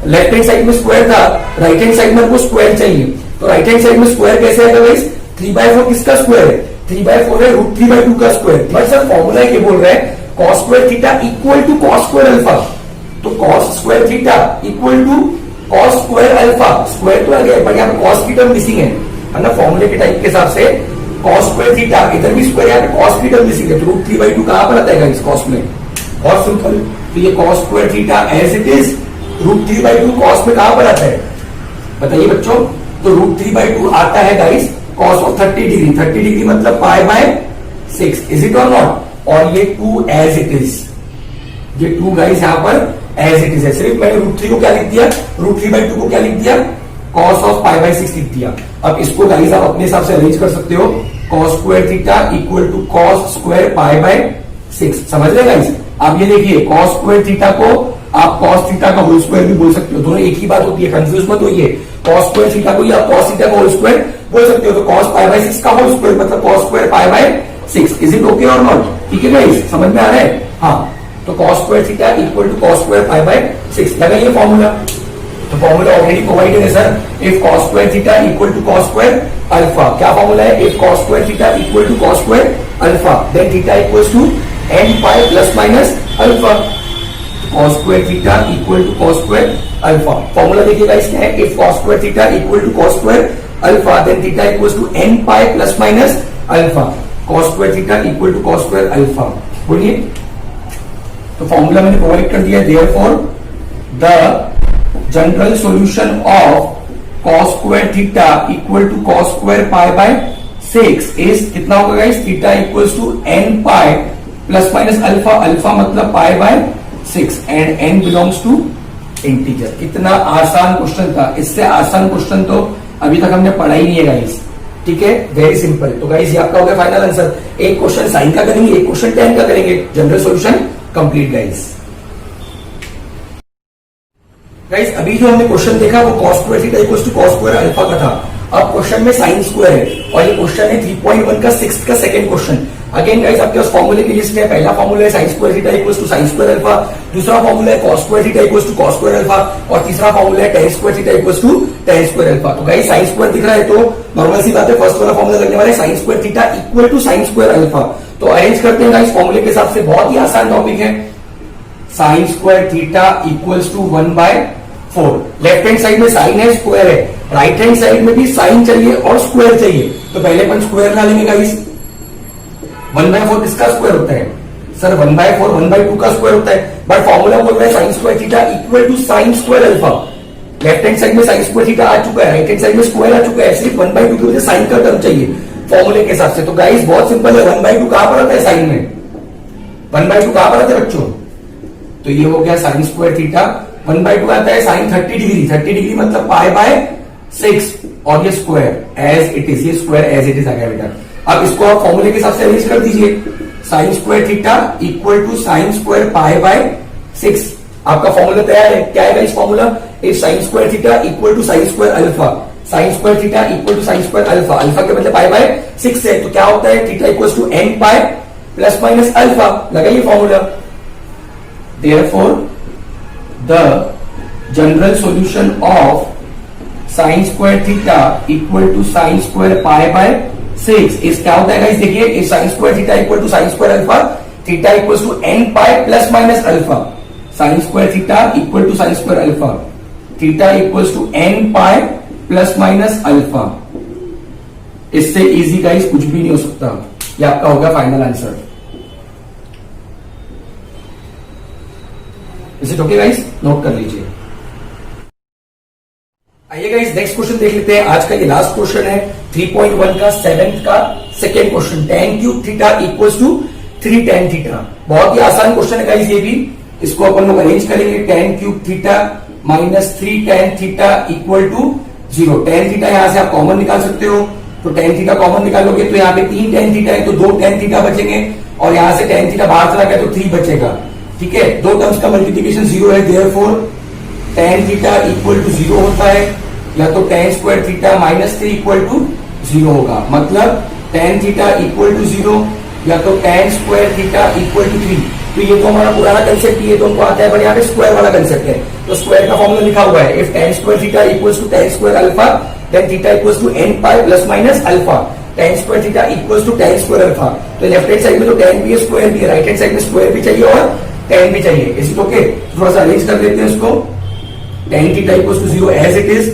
लेफ्ट हैंड साइड में स्क्वायर था, राइट हैंड साइड में हमको स्क्वायर चाहिए। तो राइट हैंड साइड में स्क्वायर कैसे आएगा गाइस? 3/4 किसका स्क्वायर है? 3/4 है √3/2 का स्क्वायर। बट सर फॉर्मूला ये बोल रहा है cos square theta equal to cos square alpha. तो cos square theta equal to cos square alpha, square तो आ गया बट यहाँ पे cos की टर्म मिसिंग है ना। फॉर्मूले के टाइप के हिसाब से cos स्क्वायर थीटा, इधर भी स्क्वायर, यहाँ पे cos की टर्म मिसिंग है। तो √3/2 कहां पर आता है गाइस cos में? बहुत सिंपल, तो ये cos square theta as it is √3/2 cos में कहां पर आता है बताइए बच्चों? तो √3/2 आता है guys cos of 30 degree. 30 degree मतलब π/6। इज इट और नॉट? और ये 2 एज इट इज, ये 2 गाइस यहाँ पर एज इट इज है। सिर्फ मैंने √3 को क्या लिख दिया, √3/2 को क्या लिख दिया, cos ऑफ π/6 लिख दिया। अब इसको गाइस आप अपने हिसाब से अरेंज कर सकते हो, cos square theta equal to cos square π/6। समझ रहे गाइस? आप ये देखिए cos स्क्वायर थीटा को आप cos थीटा का होल स्क्वायर भी बोल सकते हो, दोनों एक ही बात होती है, कंफ्यूज मत होइए। cos स्क्वायर थीटा को आप cos थीटा का होल स्क्वायर बोल सकते हो। तो cos π/6 का होल स्क्वायर मतलब cos square π/6। Is it okay और नॉट? ठीक है गाइस, समझ में आ रहा है? हाँ, तो cos square theta equal to cos square π/6 लगाइए फॉर्मूला। तो फॉर्मूला ऑलरेडी प्रोवाइडेड है sir. If cos square theta equal to cos square alpha, क्या फॉर्मूला है? If cos square theta equal to cos square alpha then theta equals to n pi plus minus alpha. cos square theta equal to cos square alpha. Formula देखिए guys क्या है? If cos square theta equal to cos square alpha then theta equals to n pi plus minus alpha. cos square theta equal to cos square alpha, बोलिए। तो formula मैंने provide कर दिया, therefore the general solution of cos square theta equal to cos square π/6 is कितना होगा guys? Theta equals to n pi plus minus alpha, alpha मतलब π/6 and n belongs to integer. कितना आसान क्वेश्चन था, इससे आसान क्वेश्चन तो अभी तक हमने पढ़ा ही नहीं है गाइस, ठीक है। Very simple. तो गाइस ये आपका हो गया फाइनल आंसर। एक क्वेश्चन साइन का करेंगे, एक क्वेश्चन tan का करेंगे, general solution complete guys. Guys अभी जो हमने क्वेश्चन देखा वो cos square theta equals to cos square alpha का था। अब क्वेश्चन में साइन स्क्वायर है और ये क्वेश्चन है 3.1 का 6th का सेकंड क्वेश्चन। अगेन गाइस आपके पास फॉर्मूले की लिस्ट है। पहला फॉर्मूला है sine square theta equals to sine square alpha, दूसरा फॉर्मूला है cos square theta equals to cos square alpha, और तीसरा फॉर्मूला है tan square theta equals to tan square alpha. तो गाइस साइन स्क्वायर दिख रहा है तो नॉर्मल सी बात है, फर्स्ट वाला फॉर्मूला लगने वाला है sine square theta equal to sine square alpha. तो अरेंज करते हैं गाइस फॉर्मूले के हिसाब से, बहुत ही आसान टॉपिक है। Sine square theta equals to 1/4। Left hand side में साइन है, स्क्वायर है, राइट हैंड साइड में भी साइन चाहिए और स्क्वायर चाहिए, तो पहले अपन स्क्वायर ला लेंगे गाइस। 1/4 किसका स्क्वायर होता है सर? 1/4 1/2 का स्क्वायर होता है, बट फॉर्मूला बोल रहा है sine square theta equal to sine square alpha. Left hand side में साइन स्क्वायर थीटा आ चुका है, राइट हैंड साइड में स्क्वायर आ चुका है, सिर्फ 1/2 की वजह से साइन का टर्म चाहिए फॉर्मूले के हिसाब से। तो गाइस बहुत सिंपल है, 1/2 कहां पर आता है साइन में? 1/2 कहां पर आता है बच्चों? तो ये हो गया साइन स्क्वायर थीटा, 1/2 आता है साइन 30 डिग्री। 30 डिग्री मतलब π/6, और ये स्क्वायर एज इट इज, ये स्क्वायर एज इट इज आ गया बेटा। अब इसको आप फॉर्मूले के हिसाब से अरेंज कर दीजिए। Sine square theta equal to sine square π/6, आपका फॉर्मूला तैयार है। क्या है इस formula? If sine square theta equal to sine square alpha, sine square theta equal to sine square alpha, alpha के मतलब π/6 है, तो क्या होता है? Theta equal to n pi plus minus alpha. लगाइए formula. Therefore, the general solution of sin square theta equal to sin square π/6 इस क्या होता है गाइस? देखिए, इस sin square theta equal to sin square alpha, theta equals to n pi plus minus alpha, sin square theta equal to sin square alpha, theta equals to n pi plus minus alpha। इससे easy guys कुछ भी नहीं हो सकता। ये आपका होगा final answer. Is it okay guys? Note कर लीजिए। आइए गाइस नेक्स्ट क्वेश्चन देख लेते हैं। आज का ये लास्ट क्वेश्चन है 3.1 का 7th का second question. tan cube theta equals to 3 tan theta. बहुत ही आसान क्वेश्चन है गाइस ये भी। इसको अपन लोग अरेंज करेंगे। tan cube theta minus 3 tan theta equal to 0। tan theta यहां से आप कॉमन निकाल सकते हो, तो tan थीटा कॉमन निकालोगे तो यहाँ पे 3 tan थीटा है, तो 2 tan थीटा बचेंगे, और यहां से tan थीटा बाहर चला गया तो 3 बचेगा। ठीक है, दो टर्म्स का मल्टीप्लिकेशन 0 है, therefore tan theta equal to 0 होता है, या तो tan square theta minus 3 equal to 0 होगा। मतलब tan थीटा इक्वल टू 0 या तो tan square theta equal to 3। तो ये तो हमारा पुराना कंसेप्ट ही है, तो हमको आता है, पर यहाँ पे स्क्वायर वाला कंसेप्ट है, तो स्क्वायर का फॉर्मूला लिखा हुआ है। If tan square theta equals to tan square alpha, then theta equals to n pi plus minus alpha. tan square theta equals to tan square alpha, तो लेफ्ट हैंड साइड में तो tan भी है, square भी है, right hand side में square भी चाहिए और tan भी चाहिए। Is it okay? थोड़ा सा अरेंज कर लेते हैं इसको। tan theta equals to 0 as it is,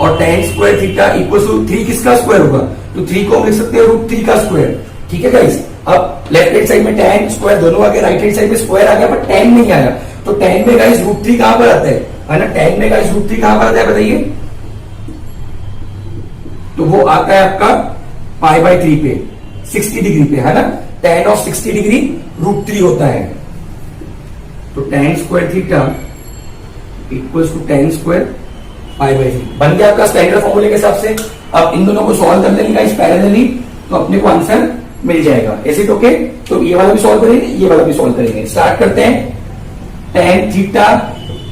और tan square theta equals to 3 किसका स्क्वायर होगा? तो 3 को हम लिख सकते हैं √3 का स्क्वायर। ठीक है गाइस, अब लेफ्ट हैंड साइड में tan स्क्वायर दोनों आ गए, राइट हैंड साइड में स्क्वायर आ गया, पर tan नहीं आया। तो tan में गाइस √3 कहां पर आता है ना? tan में गाइस √3 कहां पर आता है बताइए? तो वो आता है आपका π/3 पे, 60 डिग्री पे, है ना? tan ऑफ 60 डिग्री √3 होता है। तो tan square theta equals to tan square π/3 बन गया आपका स्टैंडर्ड फॉर्मूले के हिसाब से। अब इन दोनों को सॉल्व कर लेंगे गाइस पैरेलली, तो अपने को आंसर मिल जाएगा। Is it okay? तो ये वाला भी सॉल्व करेंगे, ये वाला भी सॉल्व करेंगे। स्टार्ट करते हैं tan थीटा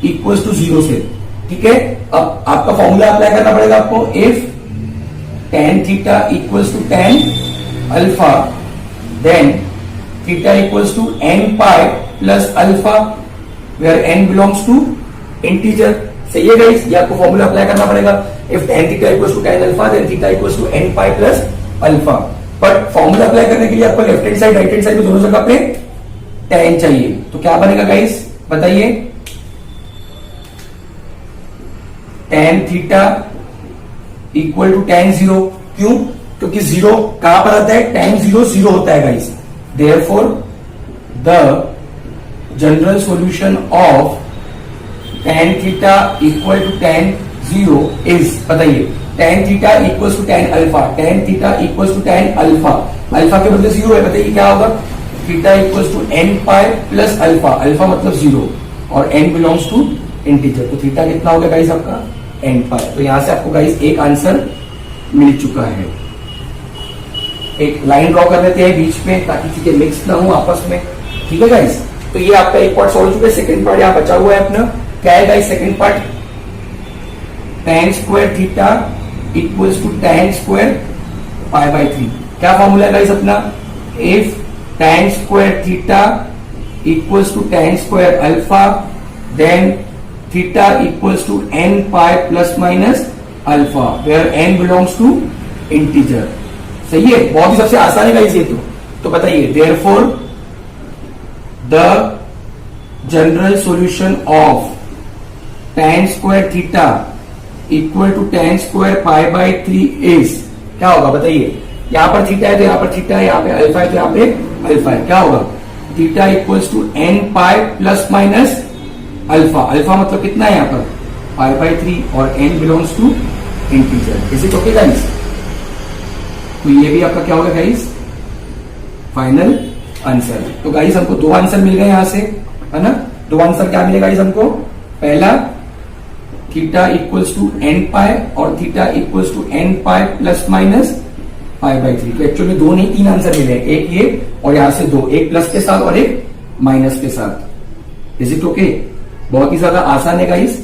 इक्वल्स टू 0 से। ठीक है, अब आपका फॉर्मूला अप्लाई करना पड़ेगा आपको। If tan theta equals to tan alpha, then theta equals to n pi plus alpha, where n belongs to integer. सही है गाइस, ये आपको फॉर्मूला अप्लाई करना पड़ेगा। If tan theta equals to tan alpha, then theta equals to n pi plus alpha. But formula apply करने के लिए आपको left hand side, right hand side में दोनों जगह पे tan चाहिए। तो क्या बनेगा गाइस बताइए? tan theta equal to tan 0। क्यों? क्योंकि 0 कहां पर आता है? tan 0 0 होता है guys. Therefore the general solution of tan theta equal to tan 0 is, बताइए, tan theta equal to tan alpha, tan theta equal to tan alpha, alpha के बदले 0 है, बताइए क्या होगा? Theta equal to n pi plus alpha, alpha मतलब 0 और n belongs to integer, तो थीटा कितना होगा गाइस आपका? n पाई। तो यहां से आपको गाइस एक आंसर मिल चुका है। एक लाइन ड्रॉ कर लेते हैं बीच में ताकि चीजें मिक्स ना हो आपस में। ठीक है गाइस, तो ये आपका एक पार्ट सॉल्व हो चुका है। सेकंड पार्ट यहाँ बचा हुआ है अपना। क्या है guys second part? tan square theta equals to tan square π/3। क्या फॉर्मूला है गाइस अपना? If tan square theta equals to tan square alpha, then theta equals to n pi plus minus alpha, where n belongs to integer. सही है, बहुत ही सबसे आसान है guys ये तो बताइए, therefore the general solution of tan square theta equal to tan square pi by 3 is, क्या होगा बताइए, यहां पर थीटा है तो यहां पर थीटा है, यहां पे अल्फा है तो यहां पे अल्फा है, क्या होगा, theta equals to n pi plus minus alpha, alpha मतलब कितना है यहां पर पाई बाई 3 और n belongs to integer. Is it okay guys? तो ये भी आपका क्या होगा गाइस, फाइनल आंसर. तो गाइस हमको दो आंसर मिल गए यहां से, है ना. दो आंसर क्या मिलेगा गाइस हमको, पहला theta equals to n pi और theta equals to n pi plus minus pi by 3. तो एक्चुअली दो नहीं तीन आंसर मिले, एक ये और यहां से दो, एक प्लस के साथ और एक माइनस के साथ. Is it okay? बहुत ही ज्यादा आसान है guys.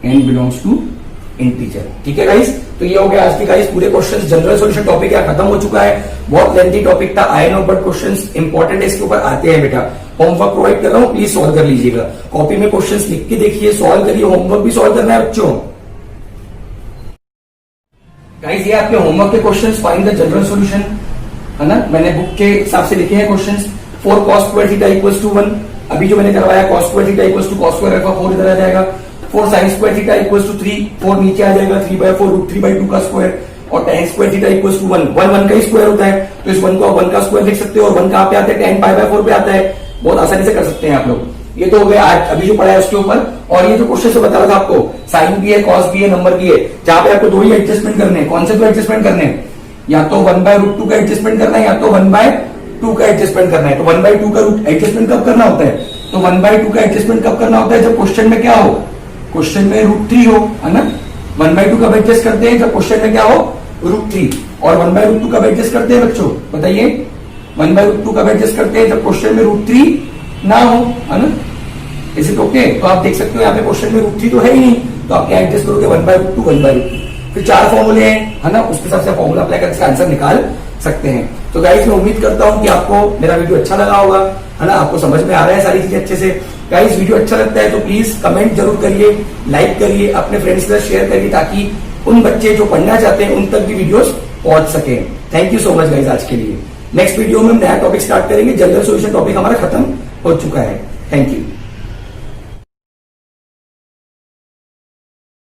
n belongs to integer. ठीक है गाइस, तो ये हो गया आज की गाइस पूरे क्वेश्चंस. जनरल सॉल्यूशन टॉपिक क्या खत्म हो चुका है, बहुत लेंथी टॉपिक था. I know but questions important है, इसके ऊपर आते हैं बेटा. होमवर्क प्रोवाइड कर रहा हूं, प्लीज सॉल्व कर लीजिएगा. कॉपी में क्वेश्चंस लिख के देखिए, सॉल्व करिए. होमवर्क भी सॉल्व करना है बच्चों. गाइस ये आपके होमवर्क के questions, find the general solution, है ना. मैंने बुक के हिसाब से लिखे हैं questions. 4 cos square theta equals to 1, अभी जो मैंने करवाया cos square theta equals to cos square alpha 4 इधर आ जाएगा. 4 sin square theta equals to 3, 4 नीचे आ जाएगा, 3/4 रूट 3/2 का स्क्वायर. और tan square theta equals to 1, 1 का ही स्क्वायर होता है, तो इस 1 को 1 का स्क्वायर लिख सकते हो. और 1 कहां पे आता है, tan π/4 पे आता है. बहुत आसानी से कर सकते हैं आप लोग. ये तो हो गया आज अभी जो पढ़ा है उसके ऊपर. और ये जो क्वेश्चन से बता रहा था आपको, साइन भी है, कॉस भी है, नंबर भी है, जहां पे आपको दो ही एडजस्टमेंट करने हैं. कौन से दो एडजस्टमेंट करने हैं, या तो 1/√2 का एडजस्टमेंट करना है, या तो 1/2 का एडजस्टमेंट करना है. तो 1/2 का एडजस्टमेंट कब करना होता है, तो 1/2 का एडजस्टमेंट कब करना होता है, जब क्वेश्चन में क्या हो, क्वेश्चन में √3 हो, है ना. 1/2 कब एडजस्ट करते हैं, जब क्वेश्चन में क्या हो, √3. और 1/√2 कब एडजस्ट करते हैं बच्चों बताइए, 1/√2 कब एडजस्ट करते हैं, जब क्वेश्चन में √3 ना हो, है ना. Is it okay? तो आप देख सकते हो यहाँ पे क्वेश्चन में √3 तो है ही नहीं, तो आप क्या एडजस्ट करोगे, 1/√2 1/√2. फिर 4 फॉर्मूले हैं, है ना, उसके हिसाब से फॉर्मूला अप्लाई करके इसका आंसर निकाल सकते हैं. तो गाइस मैं उम्मीद करता हूं कि आपको मेरा वीडियो अच्छा लगा होगा, है ना, आपको समझ में आ रहा है सारी चीजें अच्छे से. गाइस वीडियो अच्छा लगता है तो प्लीज कमेंट जरूर करिए, लाइक करिए, अपने फ्रेंड्स के साथ शेयर करिए, ताकि उन बच्चे जो पढ़ना चाहते हैं उन तक भी वीडियोस पहुंच सके. Thank you so much guys आज के लिए. नेक्स्ट वीडियो में हम नया टॉपिक स्टार्ट करेंगे. जनरल सॉल्यूशन टॉपिक हमारा खत्म हो चुका है. Thank you.